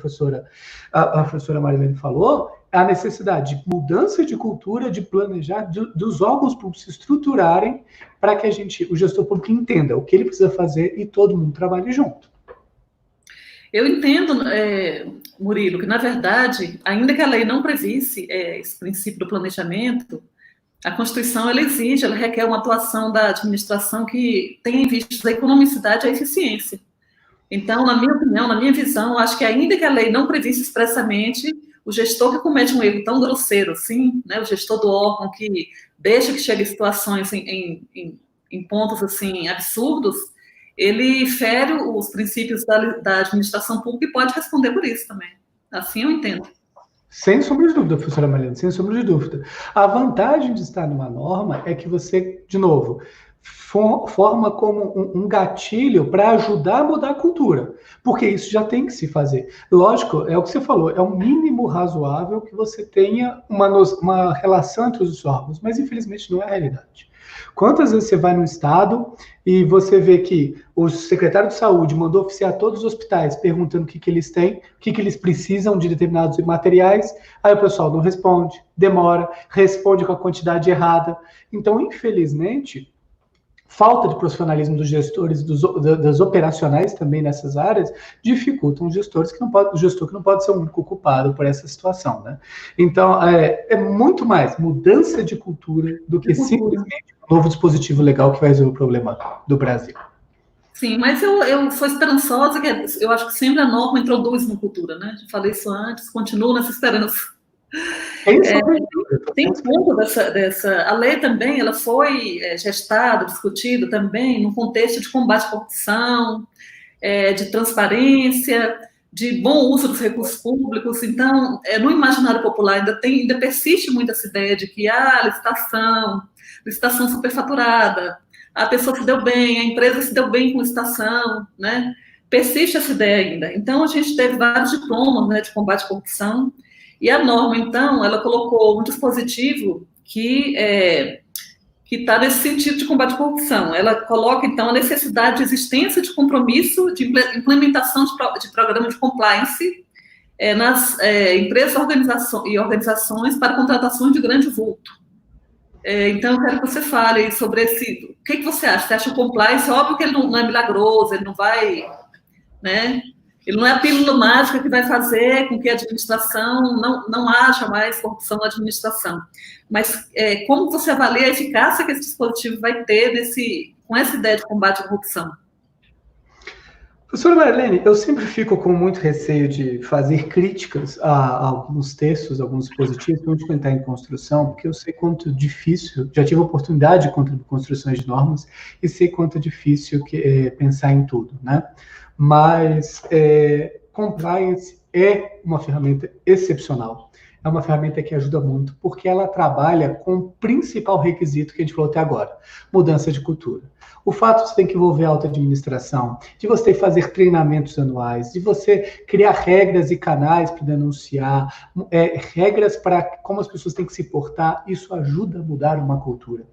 Speaker 2: a professora Marilene falou, a necessidade de mudança de cultura, de planejar, dos órgãos públicos se estruturarem para que o gestor público entenda o que ele precisa fazer e todo mundo trabalhe junto.
Speaker 1: Eu entendo, Murilo, que, na verdade, ainda que a lei não previsse esse princípio do planejamento, a Constituição ela requer uma atuação da administração que tenha em vista a economicidade e a eficiência. Então, na minha opinião, na minha visão, acho que ainda que a lei não previsse expressamente, o gestor que comete um erro tão grosseiro assim, né, o gestor do órgão que deixa que chegue situações em pontos assim absurdos, ele fere os princípios da administração pública e pode responder por isso também. Assim eu entendo.
Speaker 2: Sem sombra de dúvida, professora Mariana, sem sombra de dúvida. A vantagem de estar numa norma é que você, de novo, forma como um gatilho para ajudar a mudar a cultura, porque isso já tem que se fazer. Lógico, é o que você falou, é o mínimo razoável que você tenha uma relação entre os órgãos, mas infelizmente não é a realidade. Quantas vezes você vai no estado e você vê que o secretário de saúde mandou oficiar todos os hospitais perguntando o que eles têm, o que eles precisam de determinados materiais, aí o pessoal não responde, demora, responde com a quantidade errada. Então, infelizmente, falta de profissionalismo dos gestores, das operacionais também nessas áreas, dificultam o gestor que não pode ser o único culpado por essa situação, né? Então, é muito mais mudança de cultura do que simplesmente um novo dispositivo legal que vai resolver o problema do Brasil.
Speaker 1: Sim, mas eu sou esperançosa, que eu acho que sempre a norma introduz uma cultura, né? Já falei isso antes, continuo nessa esperança. Tem ponto dessa. A lei também, ela foi gestada, discutida também no contexto de combate à corrupção, de transparência, de bom uso dos recursos públicos. Então, no imaginário popular ainda persiste muito essa ideia de que licitação superfaturada, a pessoa se deu bem, a empresa se deu bem com licitação, né? Persiste essa ideia ainda. Então, a gente teve vários diplomas, né, de combate à corrupção. E a norma, então, ela colocou um dispositivo que está nesse sentido de combate à corrupção. Ela coloca, então, a necessidade de existência de compromisso de implementação de programa de compliance nas empresas e organizações para contratações de grande vulto. Então, eu quero que você fale sobre esse... O que você acha? Você acha o compliance? Óbvio que ele não é milagroso, ele não vai... né? Ele não é a pílula mágica que vai fazer com que a administração não haja mais corrupção na administração. Mas como você avalia a eficácia que esse dispositivo vai ter com essa ideia de combate à corrupção?
Speaker 2: Professora Marilene, eu sempre fico com muito receio de fazer críticas a alguns textos, alguns dispositivos, principalmente quando está em construção, porque eu sei quanto difícil, já tive a oportunidade de contribuir com construções de normas, e sei quanto difícil pensar em tudo, né? Mas compliance é uma ferramenta excepcional. É uma ferramenta que ajuda muito, porque ela trabalha com o principal requisito que a gente falou até agora, mudança de cultura. O fato de você ter que envolver a alta administração, de você fazer treinamentos anuais, de você criar regras e canais para denunciar, regras para como as pessoas têm que se portar, isso ajuda a mudar uma cultura.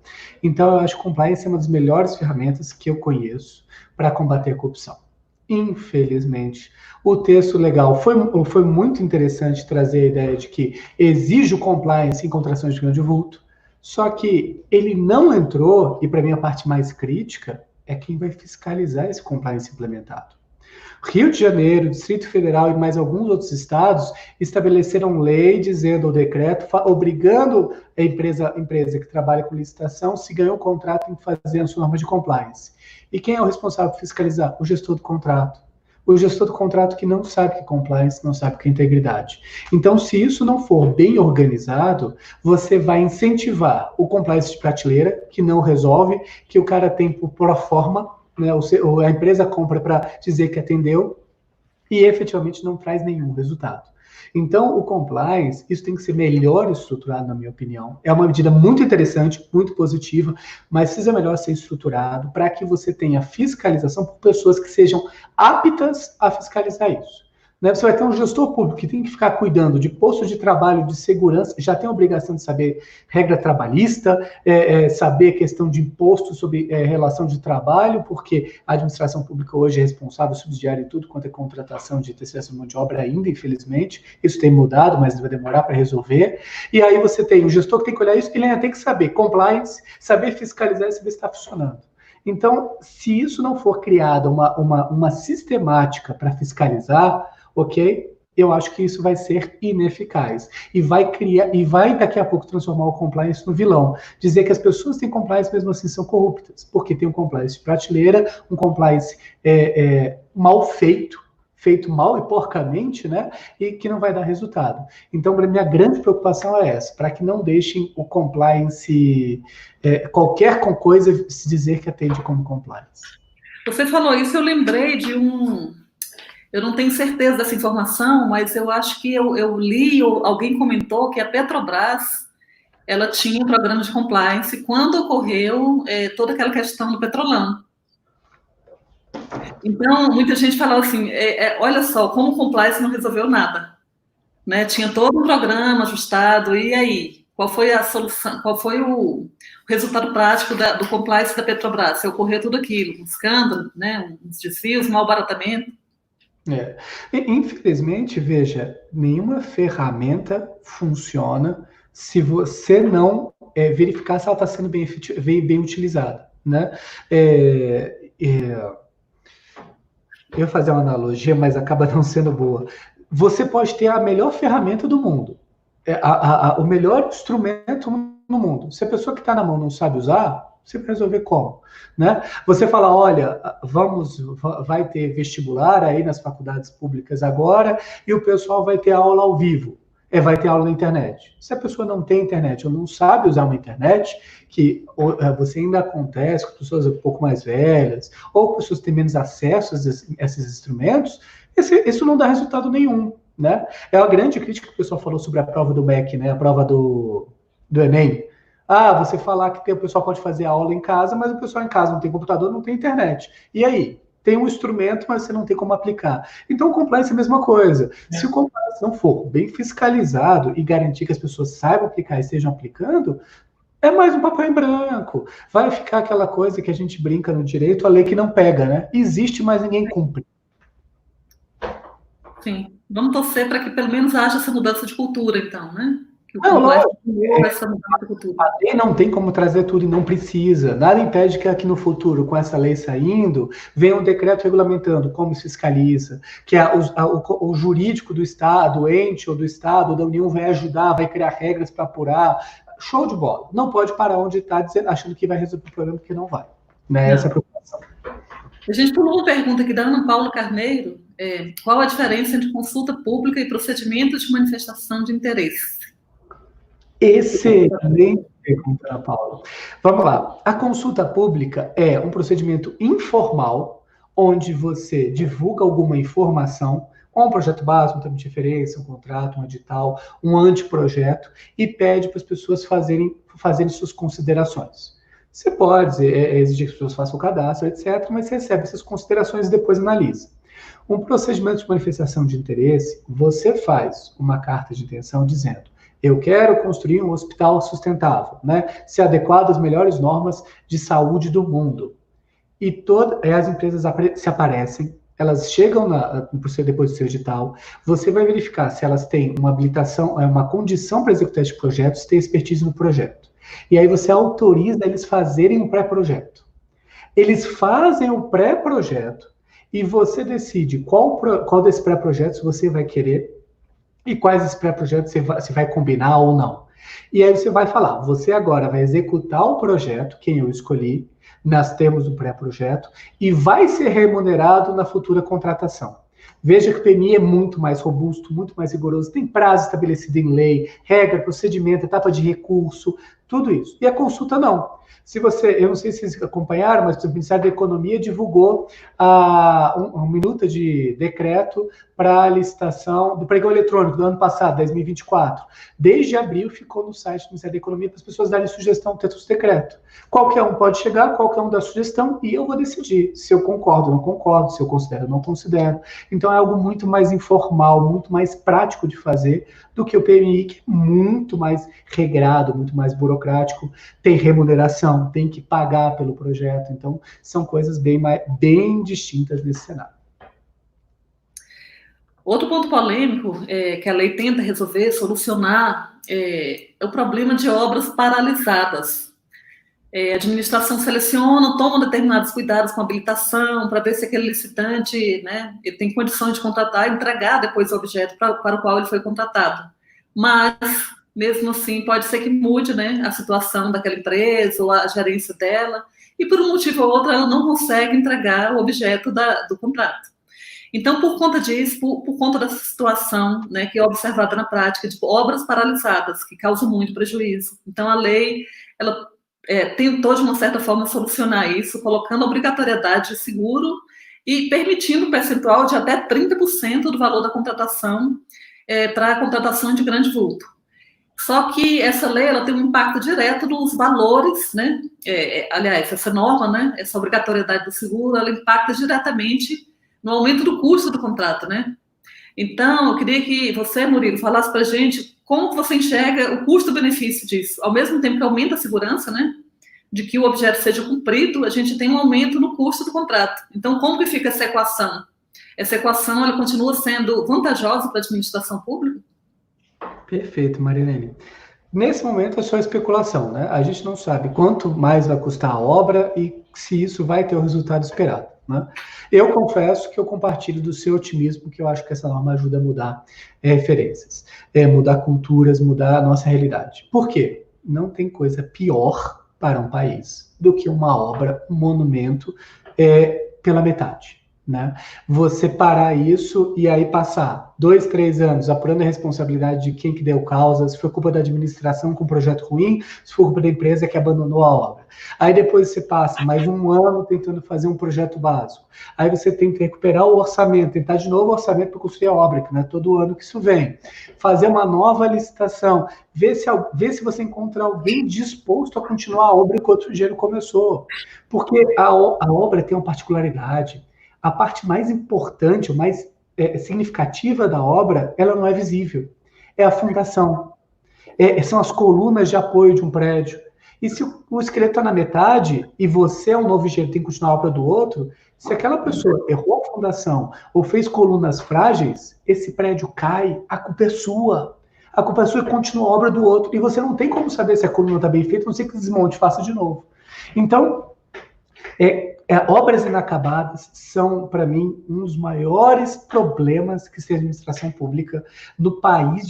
Speaker 2: Então, eu acho que compliance é uma das melhores ferramentas que eu conheço para combater a corrupção. Infelizmente, o texto legal foi muito interessante trazer a ideia de que exige o compliance em contratações de grande vulto, só que ele não entrou, e para mim a parte mais crítica, é quem vai fiscalizar esse compliance implementado. Rio de Janeiro, Distrito Federal e mais alguns outros estados estabeleceram lei dizendo, ou decreto, obrigando a empresa que trabalha com licitação, se ganhou o contrato, tem que fazer a sua norma de compliance. E quem é o responsável por fiscalizar? O gestor do contrato. O gestor do contrato que não sabe o que é compliance, não sabe o que é integridade. Então, se isso não for bem organizado, você vai incentivar o compliance de prateleira, que não resolve, que o cara tem por proforma, né, ou a empresa compra para dizer que atendeu, e efetivamente não traz nenhum resultado. Então, o compliance, isso tem que ser melhor estruturado, na minha opinião. É uma medida muito interessante, muito positiva, mas precisa melhor ser estruturado para que você tenha fiscalização por pessoas que sejam aptas a fiscalizar isso. Né? Você vai ter um gestor público que tem que ficar cuidando de posto de trabalho, de segurança, já tem a obrigação de saber regra trabalhista, saber questão de imposto sobre relação de trabalho, porque a administração pública hoje é responsável, subsidiária em tudo quanto é contratação de terceirização de mão de obra ainda, infelizmente. Isso tem mudado, mas vai demorar para resolver. E aí você tem o gestor que tem que olhar isso, ele ainda tem que saber compliance, saber fiscalizar e saber se está funcionando. Então, se isso não for criada uma sistemática para fiscalizar, ok? Eu acho que isso vai ser ineficaz. E vai daqui a pouco transformar o compliance no vilão. Dizer que as pessoas têm compliance mesmo assim são corruptas, porque tem um compliance de prateleira, um compliance mal feito mal e porcamente, né? E que não vai dar resultado. Então, a minha grande preocupação é essa, para que não deixem o compliance, qualquer coisa, se dizer que atende como compliance.
Speaker 1: Você falou isso, eu lembrei de eu não tenho certeza dessa informação, mas eu acho que eu li, ou alguém comentou que a Petrobras, ela tinha um programa de compliance quando ocorreu toda aquela questão do Petrolão. Então, muita gente falou assim, olha só, como o compliance não resolveu nada. Né? Tinha todo um programa ajustado, e aí? Qual foi a solução, qual foi o resultado prático do compliance da Petrobras? Se ocorreu tudo aquilo, um escândalo, né? Uns desvios, um malbaratamento.
Speaker 2: Infelizmente, veja, nenhuma ferramenta funciona se você não verificar se ela está sendo bem utilizada, né? Eu ia fazer uma analogia, mas acaba não sendo boa. Você pode ter a melhor ferramenta do mundo, o melhor instrumento no mundo. Se a pessoa que está na mão não sabe usar, você vai resolver como, né? Você fala, olha, vai ter vestibular aí nas faculdades públicas agora e o pessoal vai ter aula ao vivo, vai ter aula na internet. Se a pessoa não tem internet ou não sabe usar uma internet, que você ainda acontece com pessoas um pouco mais velhas ou pessoas que têm menos acesso a esses instrumentos, isso não dá resultado nenhum, né? É uma grande crítica que o pessoal falou sobre a prova do MEC, né? A prova do Enem. Você falar que o pessoal pode fazer aula em casa, mas o pessoal em casa não tem computador, não tem internet. E aí? Tem um instrumento, mas você não tem como aplicar. Então, o compliance é a mesma coisa. Se o compliance não for bem fiscalizado e garantir que as pessoas saibam aplicar e estejam aplicando, é mais um papel em branco. Vai ficar aquela coisa que a gente brinca no direito, a lei que não pega, né? Existe, mas ninguém cumpre.
Speaker 1: Sim. Vamos torcer para que pelo menos haja essa mudança de cultura, então, né?
Speaker 2: A lei não tem como trazer tudo e não precisa. Nada impede que aqui no futuro, com essa lei saindo, venha um decreto regulamentando como se fiscaliza, que o jurídico do Estado, o ente ou do Estado ou da União vai ajudar, vai criar regras para apurar. Show de bola. Não pode parar onde está achando que vai resolver o problema, porque não vai. Né? Essa é a preocupação.
Speaker 1: A gente pulou uma pergunta aqui da Ana Paula Carneiro. Qual a diferença entre consulta pública e procedimento de manifestação de interesse?
Speaker 2: Excelente pergunta, Ana Paula. Vamos lá. A consulta pública é um procedimento informal, onde você divulga alguma informação, um projeto básico, um termo de referência, um contrato, um edital, um anteprojeto, e pede para as pessoas fazerem suas considerações. Você pode exigir que as pessoas façam o cadastro, etc., mas você recebe essas considerações e depois analisa. Um procedimento de manifestação de interesse, você faz uma carta de intenção dizendo: eu quero construir um hospital sustentável, né? Se adequado às melhores normas de saúde do mundo. E as empresas se aparecem, elas chegam depois do seu edital, você vai verificar se elas têm uma habilitação, uma condição para executar este projeto, se tem expertise no projeto. E aí você autoriza eles fazerem um pré-projeto. Eles fazem o pré-projeto e você decide qual desses pré-projetos você vai querer e quais desses pré-projetos você vai combinar ou não. E aí você vai falar, você agora vai executar o projeto, quem eu escolhi, nas termos do pré-projeto, e vai ser remunerado na futura contratação. Veja que o PMI é muito mais robusto, muito mais rigoroso, tem prazo estabelecido em lei, regra, procedimento, etapa de recurso, tudo isso. E a consulta não. Eu não sei se vocês acompanharam, mas o Ministério da Economia divulgou uma minuta de decreto para a licitação do pregão eletrônico do ano passado, 2024. Desde abril ficou no site do Ministério da Economia para as pessoas darem sugestão do texto do decreto. Qualquer um pode chegar, qualquer um dá sugestão e eu vou decidir se eu concordo ou não concordo, se eu considero ou não considero. Então é algo muito mais informal, muito mais prático de fazer do que o PMI, que é muito mais regrado, muito mais burocrático, tem remuneração, tem que pagar pelo projeto. Então são coisas bem distintas nesse cenário.
Speaker 1: Outro ponto polêmico que a lei tenta resolver, solucionar, é o problema de obras paralisadas. A administração seleciona, toma determinados cuidados com a habilitação, para ver se aquele licitante, né, ele tem condições de contratar e entregar depois o objeto para o qual ele foi contratado. Mas, mesmo assim, pode ser que mude, né, a situação daquela empresa ou a gerência dela, e por um motivo ou outro ela não consegue entregar o objeto do contrato. Então, por conta disso, por conta dessa situação, né, que é observada na prática, de obras paralisadas, que causam muito prejuízo. Então, a lei, ela tentou, de uma certa forma, solucionar isso, colocando a obrigatoriedade de seguro e permitindo um percentual de até 30% do valor da contratação para a contratação de grande vulto. Só que essa lei ela tem um impacto direto nos valores, né? Aliás, essa norma, né, essa obrigatoriedade do seguro, ela impacta diretamente no aumento do custo do contrato, né? Então, eu queria que você, Murilo, falasse para a gente como você enxerga o custo-benefício disso. Ao mesmo tempo que aumenta a segurança, né, de que o objeto seja cumprido, a gente tem um aumento no custo do contrato. Então, como que fica essa equação? Essa equação, ela continua sendo vantajosa para a administração pública?
Speaker 2: Perfeito, Marilene. Nesse momento é só especulação, né? A gente não sabe quanto mais vai custar a obra e se isso vai ter o resultado esperado, né? Eu confesso que eu compartilho do seu otimismo, que eu acho que essa norma ajuda a mudar referências, mudar culturas, mudar a nossa realidade. Por quê? Não tem coisa pior para um país do que uma obra, um monumento pela metade. Né? Você parar isso e aí passar 2, 3 anos apurando a responsabilidade de quem que deu causa, se foi culpa da administração com um projeto ruim, se foi culpa da empresa que abandonou a obra. Aí depois você passa mais um ano tentando fazer um projeto básico. Aí você tem que recuperar o orçamento, tentar de novo o orçamento para construir a obra, que não é todo ano que isso vem. Fazer uma nova licitação, ver se você encontra alguém disposto a continuar a obra enquanto o dinheiro começou. Porque a obra tem uma particularidade. A parte mais importante, ou mais significativa da obra, ela não é visível. É a fundação. São as colunas de apoio de um prédio. E se o esqueleto está na metade, e você é um novo engenheiro tem que continuar a obra do outro, se aquela pessoa errou a fundação ou fez colunas frágeis, esse prédio cai, a culpa é sua. A culpa é sua e continua a obra do outro. E você não tem como saber se a coluna está bem feita, a não ser que desmonte, faça de novo. Então, obras inacabadas são, para mim, um dos maiores problemas que tem a administração pública no país,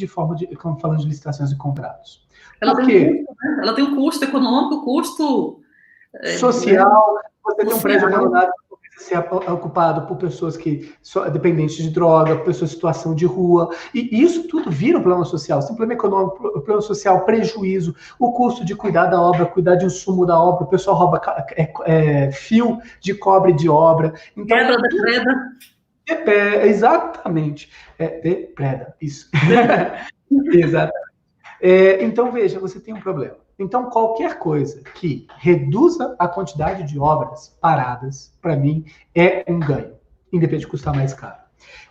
Speaker 2: como falando de licitações e contratos.
Speaker 1: Ela tem um custo econômico, custo
Speaker 2: social, você tem um prédio abandonado ser ocupado por pessoas que são dependentes de droga, pessoas em situação de rua, e isso tudo vira um problema social, sem problema econômico, problema social, prejuízo, o custo de cuidar da obra, cuidar de insumo da obra, o pessoal rouba fio de cobre de obra.
Speaker 1: Então, quebra da preda.
Speaker 2: Exatamente. Preda, isso. Exatamente. Então, veja, você tem um problema. Então, qualquer coisa que reduza a quantidade de obras paradas, para mim, é um ganho, independente de custar mais caro.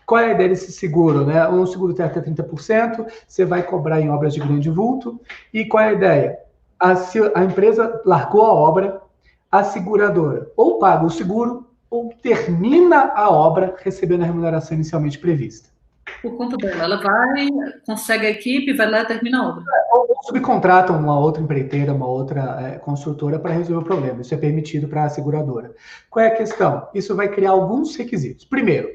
Speaker 2: Qual é a ideia desse seguro, né? Um seguro tem até 30%, você vai cobrar em obras de grande vulto, e qual é a ideia? A empresa largou a obra, a seguradora ou paga o seguro, ou termina a obra recebendo a remuneração inicialmente prevista.
Speaker 1: Por conta dela, ela vai, consegue a equipe, vai lá e termina a obra.
Speaker 2: Ou subcontratam uma outra empreiteira, uma outra construtora para resolver o problema. Isso é permitido para a seguradora. Qual é a questão? Isso vai criar alguns requisitos. Primeiro,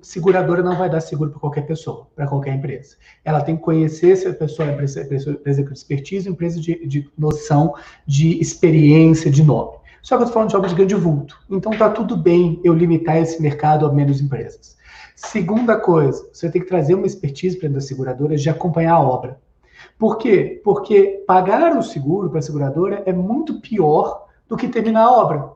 Speaker 2: seguradora não vai dar seguro para qualquer pessoa, para qualquer empresa. Ela tem que conhecer se a pessoa é empresa com expertise, empresa de noção, de experiência, de nome. Só que eu estou falando de obras de grande vulto. Então está tudo bem eu limitar esse mercado a menos empresas. Segunda coisa, você tem que trazer uma expertise para a seguradora de acompanhar a obra. Por quê? Porque pagar o seguro para a seguradora é muito pior do que terminar a obra.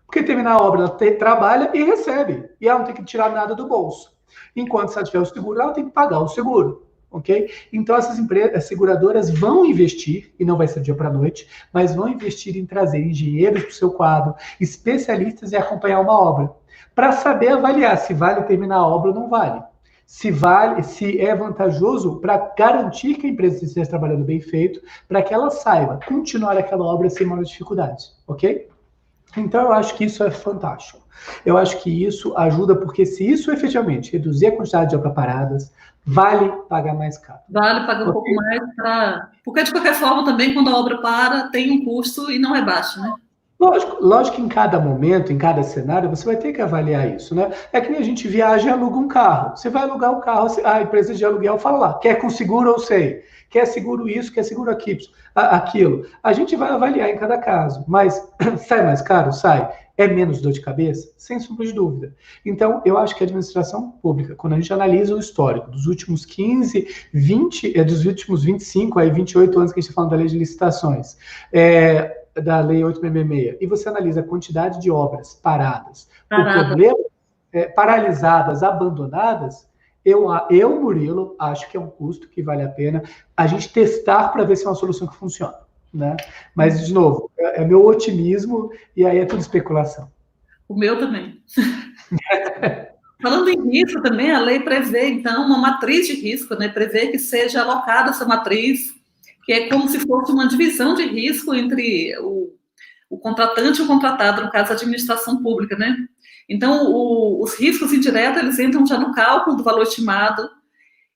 Speaker 2: Porque terminar a obra, ela trabalha e recebe. E ela não tem que tirar nada do bolso. Enquanto se ela tiver o seguro, ela tem que pagar o seguro. Ok? Então, essas empresas, as seguradoras vão investir, e não vai ser dia para noite, mas vão investir em trazer engenheiros para o seu quadro, especialistas em acompanhar uma obra, para saber avaliar se vale terminar a obra ou não vale. Se é vantajoso para garantir que a empresa esteja trabalhando bem feito, para que ela saiba continuar aquela obra sem maiores dificuldades, ok? Então, eu acho que isso é fantástico. Eu acho que isso ajuda, porque se isso efetivamente reduzir a quantidade de obras paradas, vale pagar mais caro.
Speaker 1: Vale pagar um pouco mais porque, de qualquer forma, também, quando a obra para, tem um custo e não é baixo, né?
Speaker 2: Lógico que em cada momento, em cada cenário, você vai ter que avaliar isso, né? É que nem a gente viaja e aluga um carro. Você vai alugar o carro, a empresa de aluguel fala lá, quer com seguro ou sem? Quer seguro isso, quer seguro aquilo. A gente vai avaliar em cada caso, mas sai mais caro? Sai. É menos dor de cabeça? Sem sombra de dúvida. Então, eu acho que a administração pública, quando a gente analisa o histórico dos últimos 15, 20, dos últimos 25, 28 anos que a gente está falando da lei de licitações, da Lei 866, e você analisa a quantidade de obras paradas, por problemas, paralisadas, abandonadas, eu, Murilo, acho que é um custo que vale a pena a gente testar para ver se é uma solução que funciona, né? Mas, de novo, é meu otimismo e aí é tudo especulação.
Speaker 1: O meu também. Falando em risco também, a lei prevê, então, uma matriz de risco, né? Prevê que seja alocada essa matriz, que é como se fosse uma divisão de risco entre o contratante e o contratado, no caso, a administração pública, né? Então, os riscos indiretos, eles entram já no cálculo do valor estimado.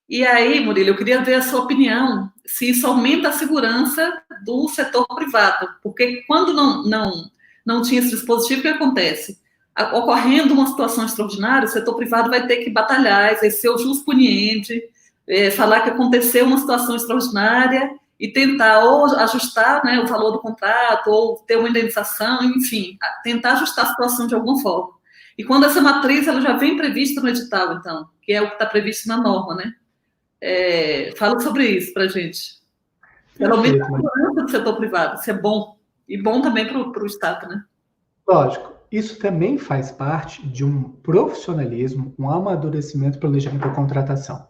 Speaker 1: E aí, Murilo, eu queria ver a sua opinião, se isso aumenta a segurança do setor privado, porque quando não tinha esse dispositivo, o que acontece? Ocorrendo uma situação extraordinária, o setor privado vai ter que batalhar, exercer o jus puniendi, falar que aconteceu uma situação extraordinária e tentar ou ajustar, né, o valor do contrato, ou ter uma indenização, enfim, tentar ajustar a situação de alguma forma. E quando essa matriz ela já vem prevista no edital, então, que é o que está previsto na norma, né? Fala sobre isso para a gente. Ela aumenta a segurança do setor privado, isso é bom. E bom também para o Estado, né?
Speaker 2: Lógico. Isso também faz parte de um profissionalismo, um amadurecimento, planejamento da contratação.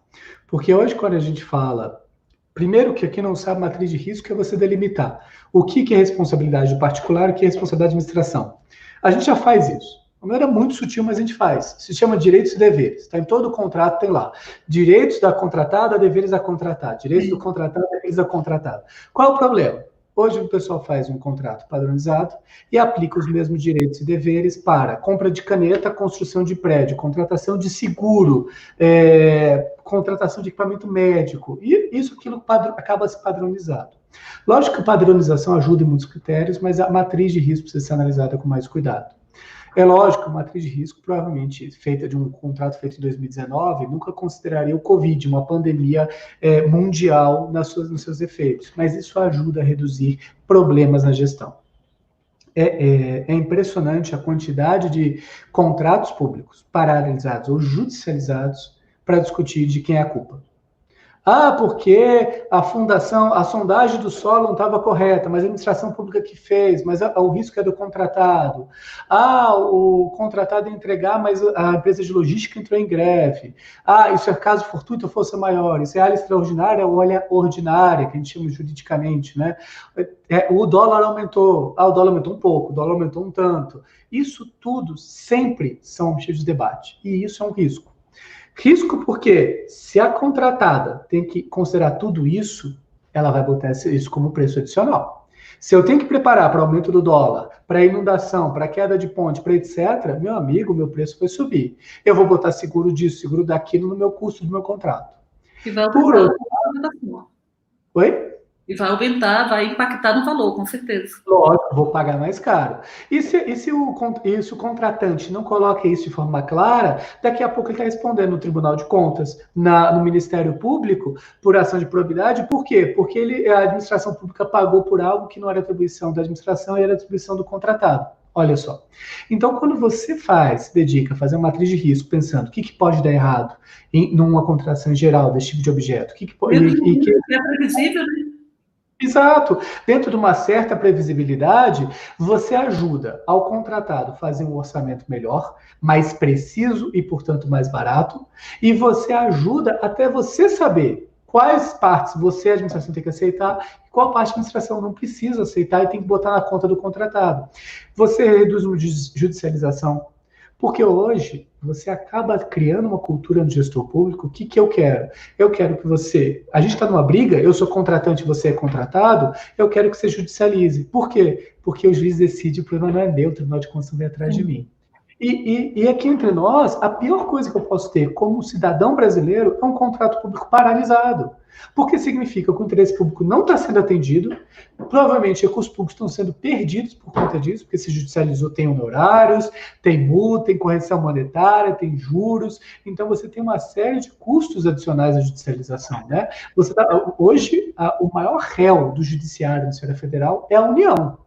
Speaker 2: Porque hoje, quando a gente fala... Primeiro, que aqui não sabe matriz de risco, é você delimitar o que é responsabilidade do particular e o que é responsabilidade da administração. A gente já faz isso. De uma maneira muito sutil, mas a gente faz. Se chama direitos e deveres. Está em todo o contrato, tem lá. Direitos da contratada, deveres da contratada. Direitos do contratado, deveres da contratada. Qual é o problema? Hoje o pessoal faz um contrato padronizado e aplica os mesmos direitos e deveres para compra de caneta, construção de prédio, contratação de seguro, contratação de equipamento médico. E aquilo acaba se padronizado. Lógico que a padronização ajuda em muitos critérios, mas a matriz de risco precisa ser analisada com mais cuidado. É lógico, a matriz de risco, provavelmente feita de um contrato feito em 2019, nunca consideraria o Covid, uma pandemia mundial nos seus efeitos, mas isso ajuda a reduzir problemas na gestão. É impressionante a quantidade de contratos públicos paralisados ou judicializados para discutir de quem é a culpa. Ah, porque a sondagem do solo não estava correta, mas a administração pública que fez, mas o risco é do contratado. Ah, o contratado ia entregar, mas a empresa de logística entrou em greve. Ah, isso é caso fortuito ou força maior, isso é área extraordinária ou área ordinária, que a gente chama juridicamente, né? O dólar aumentou. Ah, o dólar aumentou um pouco, o dólar aumentou um tanto. Isso tudo sempre são objetos de debate, e isso é um risco. Risco porque, se a contratada tem que considerar tudo isso, ela vai botar isso como preço adicional. Se eu tenho que preparar para aumento do dólar, para inundação, para queda de ponte, para etc., meu amigo, meu preço vai subir. Eu vou botar seguro disso, seguro daquilo no meu custo do meu contrato.
Speaker 1: E vai aumentar.
Speaker 2: Oi?
Speaker 1: E vai aumentar, vai impactar no valor, com certeza.
Speaker 2: Lógico, vou pagar mais caro. E se o contratante não coloca isso de forma clara, daqui a pouco ele está respondendo no Tribunal de Contas, no Ministério Público, por ação de probidade. Por quê? Porque a administração pública pagou por algo que não era atribuição da administração e era atribuição do contratado. Olha só. Então, quando você se dedica a fazer uma matriz de risco, pensando o que pode dar errado numa contratação geral desse tipo de objeto,
Speaker 1: é previsível, né?
Speaker 2: Exato. Dentro de uma certa previsibilidade, você ajuda ao contratado a fazer um orçamento melhor, mais preciso e, portanto, mais barato, e você ajuda até você saber quais partes você, a administração, tem que aceitar e qual parte a administração não precisa aceitar e tem que botar na conta do contratado. Você reduz uma judicialização, porque hoje você acaba criando uma cultura no gestor público. O que eu quero? Eu quero que você... A gente está numa briga, eu sou contratante e você é contratado, eu quero que você judicialize. Por quê? Porque o juiz decide, o problema não é meu, o Tribunal de Contas vem atrás de mim. E aqui entre nós, a pior coisa que eu posso ter como cidadão brasileiro é um contrato público paralisado. Porque significa que o interesse público não está sendo atendido, provavelmente recursos públicos estão sendo perdidos por conta disso, porque se judicializou, tem honorários, tem multa, tem correção monetária, tem juros, então você tem uma série de custos adicionais à judicialização, né? Hoje, o maior réu do judiciário da esfera federal é a União.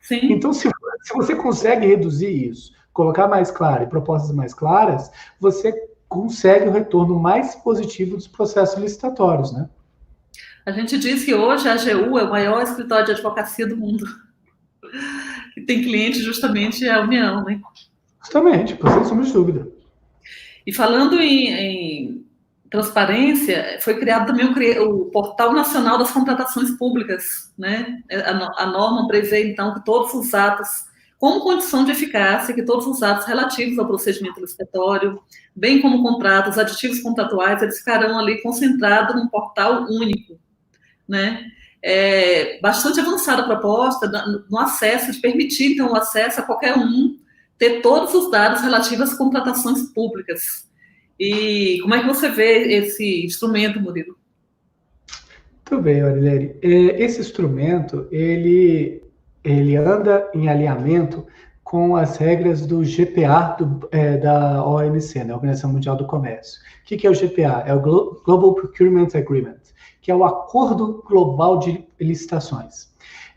Speaker 2: Sim. Então, se você consegue reduzir isso, colocar mais claro e propostas mais claras, você consegue o retorno mais positivo dos processos licitatórios, né?
Speaker 1: A gente diz que hoje a AGU é o maior escritório de advocacia do mundo. E tem cliente justamente a União, né?
Speaker 2: Justamente, sem sombra de dúvida.
Speaker 1: E falando em transparência, foi criado também o Portal Nacional das Contratações Públicas, né? A norma prevê, então, que todos os atos, como condição de eficácia, que todos os atos relativos ao procedimento licitatório, bem como contratos, aditivos contratuais, eles ficarão ali concentrados num portal único, né? É bastante avançada a proposta no acesso, de permitir, então, o acesso a qualquer um, ter todos os dados relativos às contratações públicas. E como é que você vê esse instrumento, Murilo?
Speaker 2: Muito bem, Aureliane. Esse instrumento, ele anda em alinhamento com as regras do GPA da OMC, né, Organização Mundial do Comércio. O que é o GPA? É o Global Procurement Agreement, que é o Acordo Global de Licitações.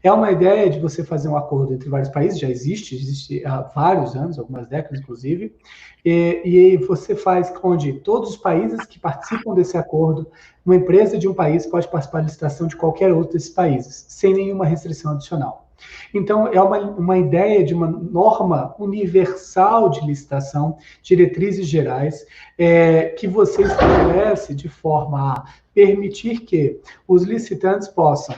Speaker 2: É uma ideia de você fazer um acordo entre vários países, já existe há vários anos, algumas décadas, inclusive, e você faz onde todos os países que participam desse acordo, uma empresa de um país pode participar da licitação de qualquer outro desses países, sem nenhuma restrição adicional. Então, é uma ideia de uma norma universal de licitação, diretrizes gerais, que você estabelece de forma a permitir que os licitantes possam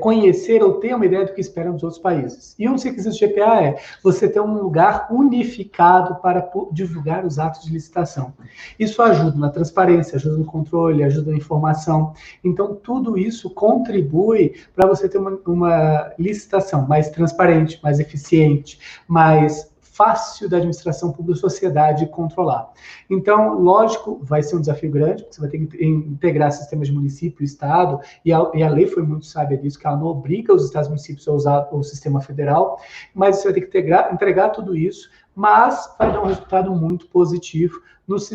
Speaker 2: conhecer ou ter uma ideia do que esperam dos outros países. E um dos requisitos do GPA é você ter um lugar unificado para divulgar os atos de licitação. Isso ajuda na transparência, ajuda no controle, ajuda na informação. Então, tudo isso contribui para você ter uma licitação mais transparente, mais eficiente, mais fácil da administração pública e sociedade controlar. Então, lógico, vai ser um desafio grande, porque você vai ter que integrar sistemas de município e estado, e a lei foi muito sábia disso, que ela não obriga os estados e municípios a usar o sistema federal, mas você vai ter que entregar tudo isso, mas vai dar um resultado muito positivo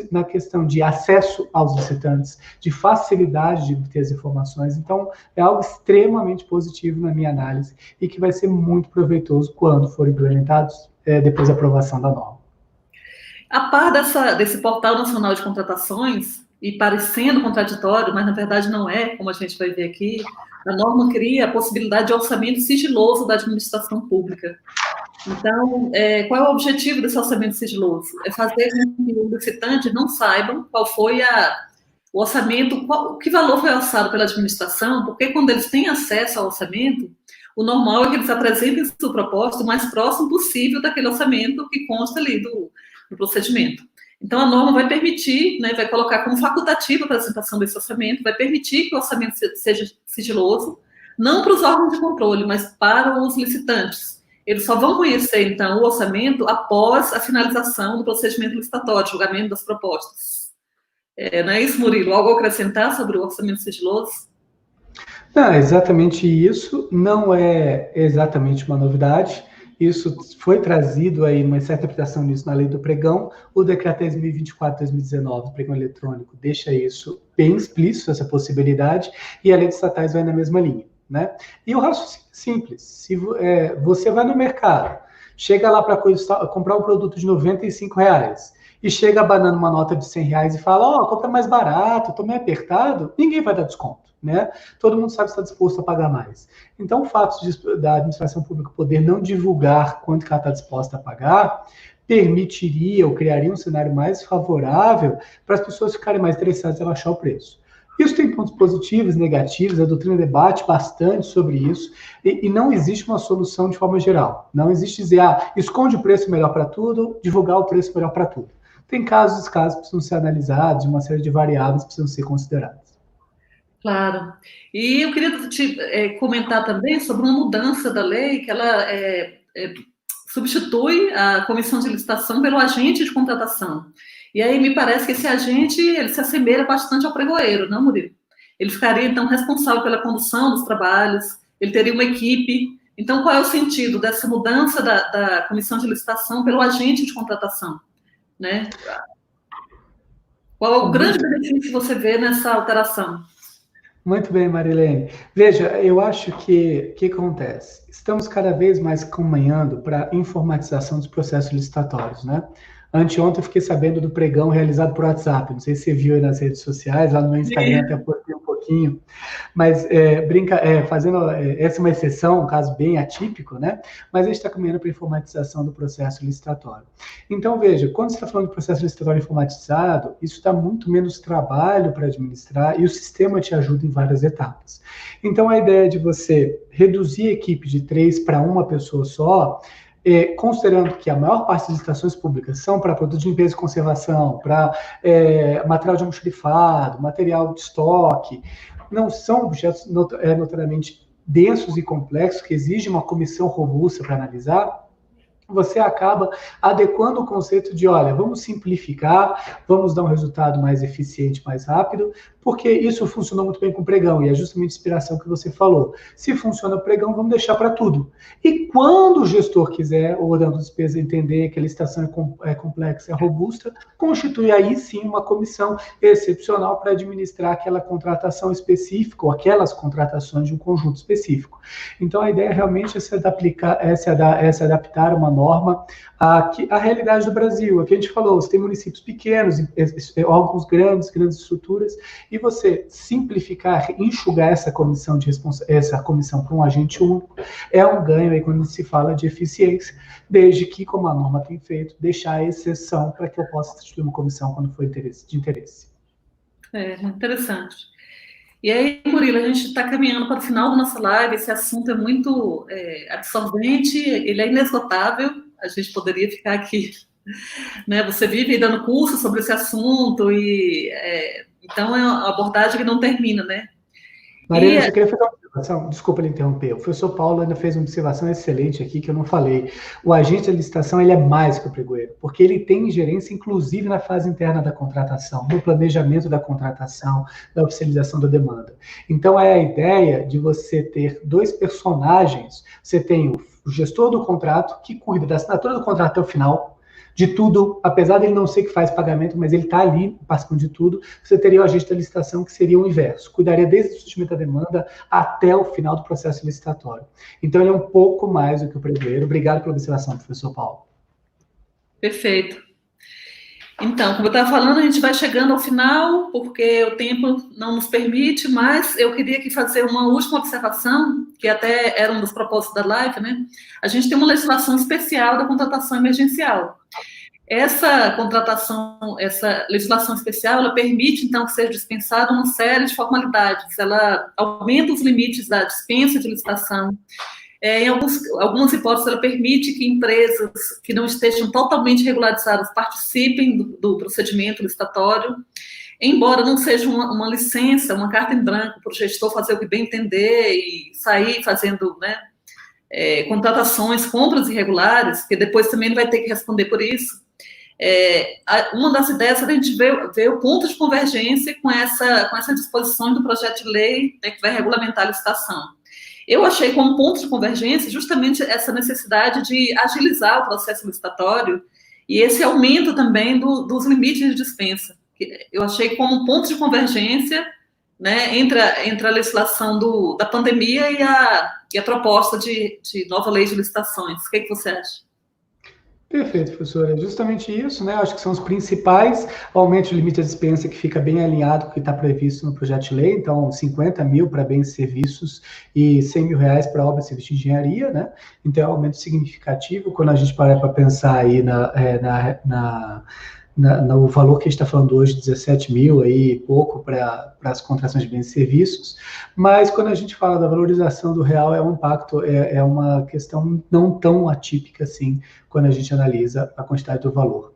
Speaker 2: na questão de acesso aos licitantes, de facilidade de ter as informações. Então, é algo extremamente positivo na minha análise e que vai ser muito proveitoso quando forem implementados depois da aprovação da norma.
Speaker 1: A par desse Portal Nacional de Contratações, e parecendo contraditório, mas na verdade não é, como a gente vai ver aqui, a norma cria a possibilidade de orçamento sigiloso da administração pública. Então, qual é o objetivo desse orçamento sigiloso? É fazer com que o licitante não saibam qual foi o orçamento, que valor foi alçado pela administração, porque quando eles têm acesso ao orçamento, o normal é que eles apresentem sua proposta o mais próximo possível daquele orçamento que consta ali do procedimento. Então, a norma vai permitir, né, vai colocar como facultativa a apresentação desse orçamento, vai permitir que o orçamento seja sigiloso, não para os órgãos de controle, mas para os licitantes. Eles só vão conhecer, então, o orçamento após a finalização do procedimento licitatório, julgamento das propostas. Não é isso, Murilo? Algo a acrescentar sobre o orçamento sigiloso?
Speaker 2: Não, é exatamente isso. Não é exatamente uma novidade. Isso foi trazido aí, uma certa interpretação nisso na lei do pregão. O decreto 1024/2019, pregão eletrônico, deixa isso bem explícito, essa possibilidade, e a lei dos estatais vai na mesma linha, né? E o raciocínio é simples. Se você vai no mercado, chega lá para comprar um produto de R$95 e chega abanando uma nota de R$100 e fala, compra mais barato, estou meio apertado, ninguém vai dar desconto, né? Todo mundo sabe que está disposto a pagar mais. Então, o fato da administração pública poder não divulgar quanto que ela está disposta a pagar permitiria ou criaria um cenário mais favorável para as pessoas ficarem mais interessadas em baixar o preço. Isso tem pontos positivos, negativos, a doutrina debate bastante sobre isso, e não existe uma solução de forma geral. Não existe dizer, esconde o preço melhor para tudo, divulgar o preço melhor para tudo. Tem casos que precisam ser analisados, uma série de variáveis precisam ser consideradas.
Speaker 1: Claro. E eu queria te comentar também sobre uma mudança da lei, que ela substitui a comissão de licitação pelo agente de contratação. E aí me parece que esse agente, ele se assemelha bastante ao pregoeiro, não, Murilo? Ele ficaria, então, responsável pela condução dos trabalhos, ele teria uma equipe. Então, qual é o sentido dessa mudança da comissão de licitação pelo agente de contratação, né? Qual é o grande benefício que você vê nessa alteração?
Speaker 2: Muito bem, Marilene. Veja, eu acho que o que acontece? Estamos cada vez mais caminhando para a informatização dos processos licitatórios, né? Anteontem eu fiquei sabendo do pregão realizado por WhatsApp. Não sei se você viu aí nas redes sociais, lá no meu Instagram até postei um pouquinho. Mas fazendo essa é uma exceção, um caso bem atípico, né? Mas a gente está caminhando para a informatização do processo licitatório. Então, veja, quando você está falando de processo licitatório informatizado, isso dá muito menos trabalho para administrar e o sistema te ajuda em várias etapas. Então, a ideia de você reduzir a equipe de 3 para uma pessoa só, considerando que a maior parte das licitações públicas são para produtos de limpeza e conservação, para material de almoxarifado, material de estoque, não são objetos notoriamente densos e complexos, que exigem uma comissão robusta para analisar, você acaba adequando o conceito de, olha, vamos simplificar, vamos dar um resultado mais eficiente, mais rápido, porque isso funcionou muito bem com o pregão, e é justamente a inspiração que você falou. Se funciona o pregão, vamos deixar para tudo. E quando o gestor quiser, ou dando despesa, entender que a licitação é complexa, é robusta, constitui aí sim uma comissão excepcional para administrar aquela contratação específica, ou aquelas contratações de um conjunto específico. Então, a ideia realmente é se adaptar a uma norma à realidade do Brasil. Aqui a gente falou, você tem municípios pequenos, órgãos grandes estruturas, e você simplificar, enxugar essa comissão para um agente único, é um ganho aí quando se fala de eficiência, desde que, como a norma tem feito, deixar a exceção para que eu possa instituir uma comissão quando for de interesse.
Speaker 1: Interessante. E aí, Murilo, a gente está caminhando para o final da nossa live, esse assunto é muito absorvente, ele é inesgotável, a gente poderia ficar aqui, né? Você vive dando curso sobre esse assunto, e então é uma abordagem que não termina, né?
Speaker 2: Mariana, eu queria fazer uma observação, desculpa lhe interromper, o professor Paulo ainda fez uma observação excelente aqui que eu não falei. O agente da licitação, ele é mais que o pregoeiro, porque ele tem ingerência, inclusive, na fase interna da contratação, no planejamento da contratação, da oficialização da demanda. Então, é a ideia de você ter 2 personagens, você tem o gestor do contrato, que cuida da assinatura do contrato até o final, de tudo, apesar dele não ser que faz pagamento, mas ele está ali participando de tudo, você teria o agente da licitação que seria o inverso, cuidaria desde o surgimento da demanda até o final do processo licitatório. Então, ele é um pouco mais do que o pregoeiro. Obrigado pela observação, professor Paulo.
Speaker 1: Perfeito. Então, como eu estava falando, a gente vai chegando ao final, porque o tempo não nos permite, mas eu queria aqui fazer uma última observação, que até era um dos propósitos da live, né? A gente tem uma legislação especial da contratação emergencial. Essa contratação, essa legislação especial, ela permite, então, que seja dispensada uma série de formalidades, ela aumenta os limites da dispensa de licitação. Em algumas hipóteses, ela permite que empresas que não estejam totalmente regularizadas participem do procedimento licitatório, embora não seja uma licença, uma carta em branco para o gestor fazer o que bem entender e sair fazendo, né, contratações, compras irregulares, que depois também ele vai ter que responder por isso. Uma das ideias é a gente ver o ponto de convergência com essa disposição do projeto de lei, né, que vai regulamentar a licitação. Eu achei como ponto de convergência justamente essa necessidade de agilizar o processo licitatório e esse aumento também dos limites de dispensa. Eu achei como ponto de convergência, né, entre a legislação da pandemia e a proposta de nova lei de licitações. O que você acha?
Speaker 2: Perfeito, professora. É justamente isso, né? Acho que são os principais. Aumento de limite de dispensa que fica bem alinhado com o que está previsto no projeto de lei. Então, 50 mil para bens e serviços e 100 mil reais para obras e serviços de engenharia, né? Então, é um aumento significativo quando a gente para pensar aí no valor que a gente está falando hoje, 17 mil aí, pouco para as contratações de bens e serviços, mas quando a gente fala da valorização do real, é um impacto, é uma questão não tão atípica assim, quando a gente analisa a quantidade do valor.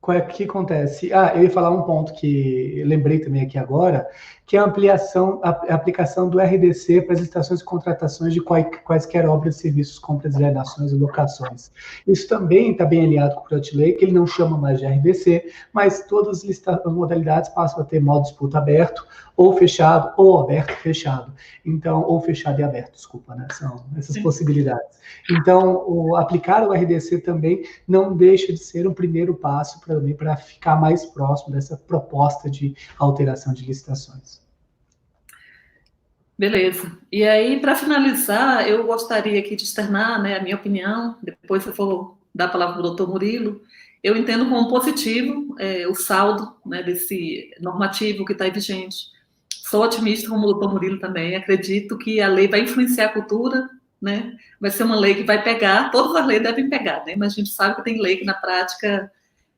Speaker 2: O que acontece? Eu ia falar um ponto que eu lembrei também aqui agora, que é a aplicação do RDC para as licitações e contratações de quaisquer obras, serviços, compras, alienações e locações. Isso também está bem alinhado com o projeto de lei, que ele não chama mais de RDC, mas todas as modalidades passam a ter modo disputa aberto, ou fechado, ou aberto e fechado. Então, ou fechado e aberto, desculpa, né? São essas possibilidades. Então, aplicar o RDC também não deixa de ser um primeiro passo para ficar mais próximo dessa proposta de alteração de licitações.
Speaker 1: Beleza. E aí, para finalizar, eu gostaria aqui de externar, né, a minha opinião, depois eu vou dar a palavra para o doutor Murilo. Eu entendo como positivo o saldo, né, desse normativo que está vigente. Sou otimista como o doutor Murilo também, acredito que a lei vai influenciar a cultura, né? Vai ser uma lei que vai pegar, todas as leis devem pegar, né? Mas a gente sabe que tem lei que na prática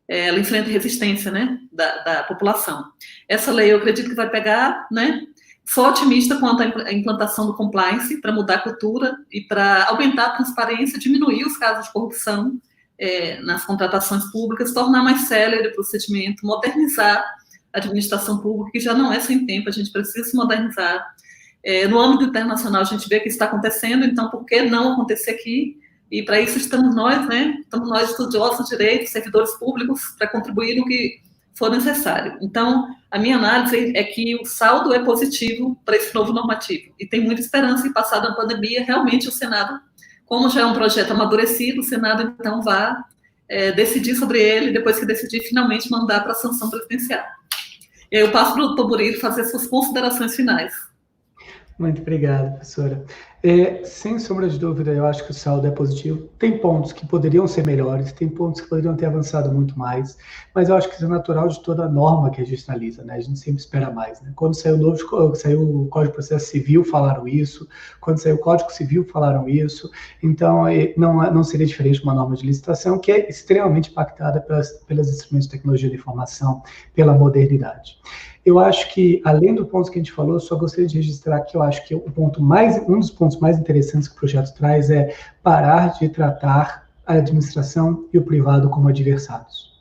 Speaker 1: ela enfrenta resistência, né, da população. Essa lei eu acredito que vai pegar, né? Sou otimista quanto à implantação do compliance para mudar a cultura e para aumentar a transparência, diminuir os casos de corrupção nas contratações públicas, tornar mais célere o procedimento, modernizar a administração pública, que já não é sem tempo, a gente precisa se modernizar. No âmbito internacional, a gente vê que isso está acontecendo, então por que não acontecer aqui? E para isso estamos nós, né? Estamos nós, estudiosos de direito, servidores públicos, para contribuir no que for necessário. Então, a minha análise é que o saldo é positivo para esse novo normativo. E tem muita esperança em passar da pandemia, realmente o Senado, como já é um projeto amadurecido, o Senado, então, vai decidir sobre ele, depois que decidir, finalmente mandar para a sanção presidencial. E aí eu passo para o doutor Murilo fazer suas considerações finais.
Speaker 2: Muito obrigado, professora. Sem sombra de dúvida, eu acho que o saldo é positivo. Tem pontos que poderiam ser melhores, tem pontos que poderiam ter avançado muito mais, mas eu acho que isso é natural de toda a norma que a gente analisa, né? A gente sempre espera mais, né? Quando saiu o Código de Processo Civil, falaram isso. Quando saiu o Código Civil, falaram isso. Então, não seria diferente de uma norma de licitação, que é extremamente impactada pelos instrumentos de tecnologia de informação, pela modernidade. Eu acho que, além do ponto que a gente falou, eu só gostaria de registrar que eu acho que um dos pontos mais interessantes que o projeto traz é parar de tratar a administração e o privado como adversários.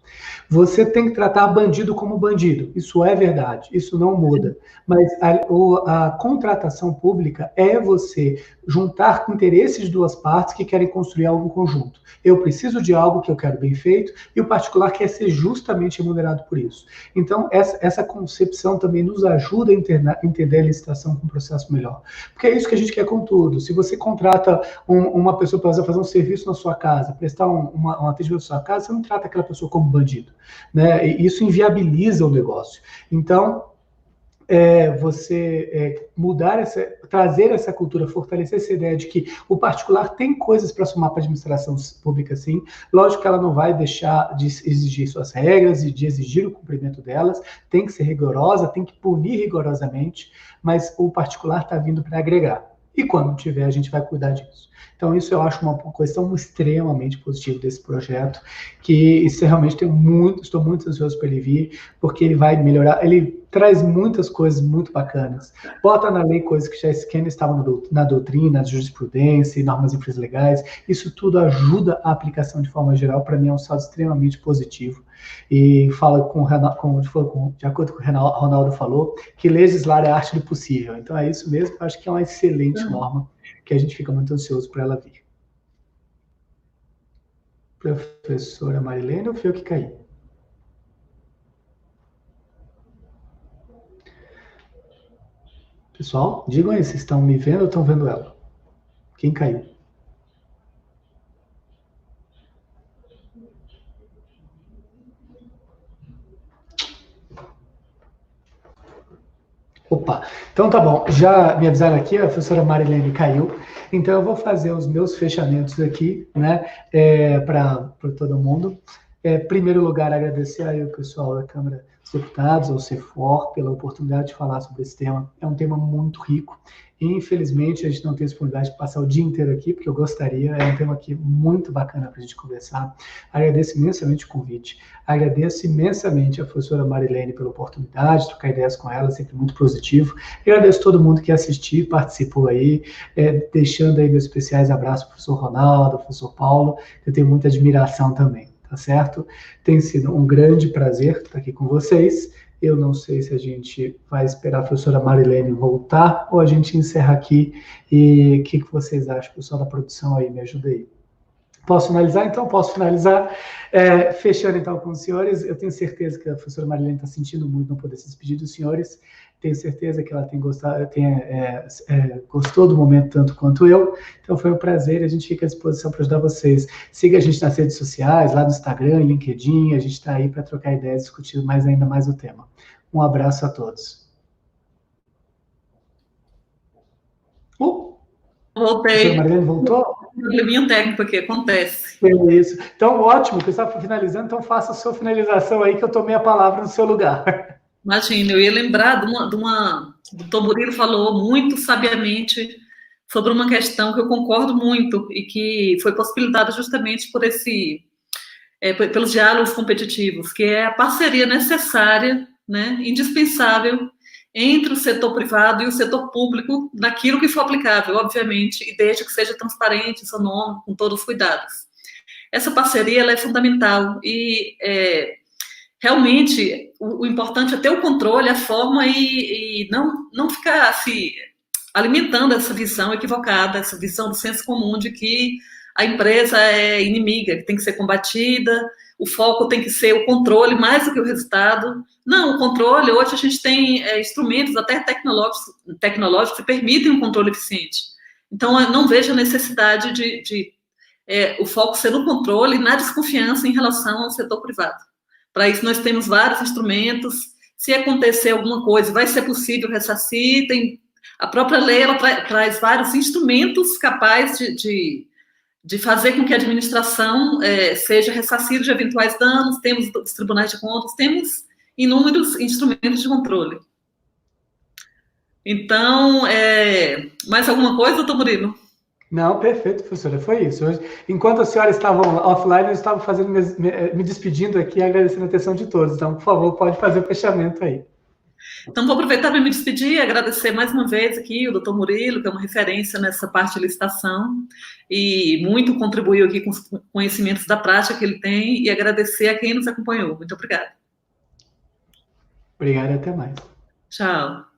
Speaker 2: Você tem que tratar bandido como bandido, isso é verdade, isso não muda. Mas a contratação pública é você juntar interesses de duas partes que querem construir algo em conjunto. Eu preciso de algo que eu quero bem feito e o particular quer ser justamente remunerado por isso. Então, essa concepção também nos ajuda a entender a licitação com um processo melhor. Porque é isso que a gente quer com tudo. Se você contrata uma pessoa para fazer um serviço na sua casa, prestar um atendimento na sua casa, você não trata aquela pessoa como bandido, né? E isso inviabiliza o negócio. Então, trazer essa cultura, fortalecer essa ideia de que o particular tem coisas para somar para a administração pública, sim. Lógico que ela não vai deixar de exigir suas regras e de exigir o cumprimento delas, tem que ser rigorosa, tem que punir rigorosamente, mas o particular está vindo para agregar. E quando tiver, a gente vai cuidar disso. Então, isso eu acho uma questão extremamente positiva desse projeto, que isso realmente estou muito ansioso para ele vir, porque ele vai melhorar, ele traz muitas coisas muito bacanas. Bota na lei coisas que já estavam na doutrina, na jurisprudência e normas infralegais. Isso tudo ajuda a aplicação de forma geral. Para mim é um saldo extremamente positivo. E fala de acordo com o que o Ronaldo falou, que legislar é a arte do possível. Então é isso mesmo, eu acho que é uma excelente norma, que a gente fica muito ansioso para ela vir. Professora Marilene, ou foi eu que caí? Pessoal, digam aí, vocês estão me vendo ou estão vendo ela? Quem caiu? Opa, então tá bom, já me avisaram aqui, a professora Marilene caiu, então eu vou fazer os meus fechamentos aqui, né, para todo mundo. Em primeiro lugar, agradecer aí o pessoal da Câmara dos Deputados, ao CEFOR, pela oportunidade de falar sobre esse tema. É um tema muito rico. Infelizmente, a gente não tem a disponibilidade de passar o dia inteiro aqui, porque eu gostaria. É um tema aqui muito bacana para a gente conversar. Agradeço imensamente o convite. Agradeço imensamente a professora Marilene pela oportunidade de trocar ideias com ela, sempre muito positivo. E agradeço todo mundo que assistiu, participou aí, deixando aí meus especiais abraços ao professor Ronaldo, ao professor Paulo. Eu tenho muita admiração também. Tá certo? Tem sido um grande prazer estar aqui com vocês. Eu não sei se a gente vai esperar a professora Marilene voltar ou a gente encerra aqui. E o que vocês acham, pessoal da produção aí? Me ajuda aí. Posso finalizar? Então, posso finalizar. Fechando, então, com os senhores. Eu tenho certeza que a professora Marilene está sentindo muito não poder se despedir dos senhores. Tenho certeza que ela gostou do momento tanto quanto eu. Então, foi um prazer. A gente fica à disposição para ajudar vocês. Siga a gente nas redes sociais, lá no Instagram, LinkedIn. A gente está aí para trocar ideias, discutir ainda mais o tema. Um abraço a todos.
Speaker 1: Voltei.
Speaker 2: A Marilene voltou?
Speaker 1: Probleminha técnico aqui, acontece.
Speaker 2: É isso. Então, ótimo, que você está finalizando. Então, faça a sua finalização aí, que eu tomei a palavra no seu lugar.
Speaker 1: Imagina, eu ia lembrar o doutor Murilo falou muito sabiamente sobre uma questão que eu concordo muito e que foi possibilitada justamente pelos diálogos competitivos, que é a parceria necessária, né, indispensável entre o setor privado e o setor público naquilo que for aplicável, obviamente, e desde que seja transparente, sonoro, com todos os cuidados. Essa parceria ela é fundamental e realmente, o importante é ter o controle, a forma e não ficar se alimentando essa visão equivocada, essa visão do senso comum de que a empresa é inimiga, que tem que ser combatida, o foco tem que ser o controle mais do que o resultado. Não, o controle, hoje a gente tem instrumentos até tecnológicos que permitem um controle eficiente. Então, eu não vejo a necessidade de o foco ser no controle e na desconfiança em relação ao setor privado. Para isso, nós temos vários instrumentos. Se acontecer alguma coisa, vai ser possível ressarcir. A própria lei ela traz vários instrumentos capazes de fazer com que a administração seja ressarcida de eventuais danos. Temos os tribunais de contas, temos inúmeros instrumentos de controle. Então, mais alguma coisa, doutor Murilo?
Speaker 2: Não, perfeito, professora, foi isso. Enquanto a senhora estava offline, eu estava me despedindo aqui, agradecendo a atenção de todos. Então, por favor, pode fazer o fechamento aí.
Speaker 1: Então, vou aproveitar para me despedir e agradecer mais uma vez aqui o doutor Murilo, que é uma referência nessa parte de licitação, e muito contribuiu aqui com os conhecimentos da prática que ele tem, e agradecer a quem nos acompanhou. Muito obrigada.
Speaker 2: Obrigado e até mais.
Speaker 1: Tchau.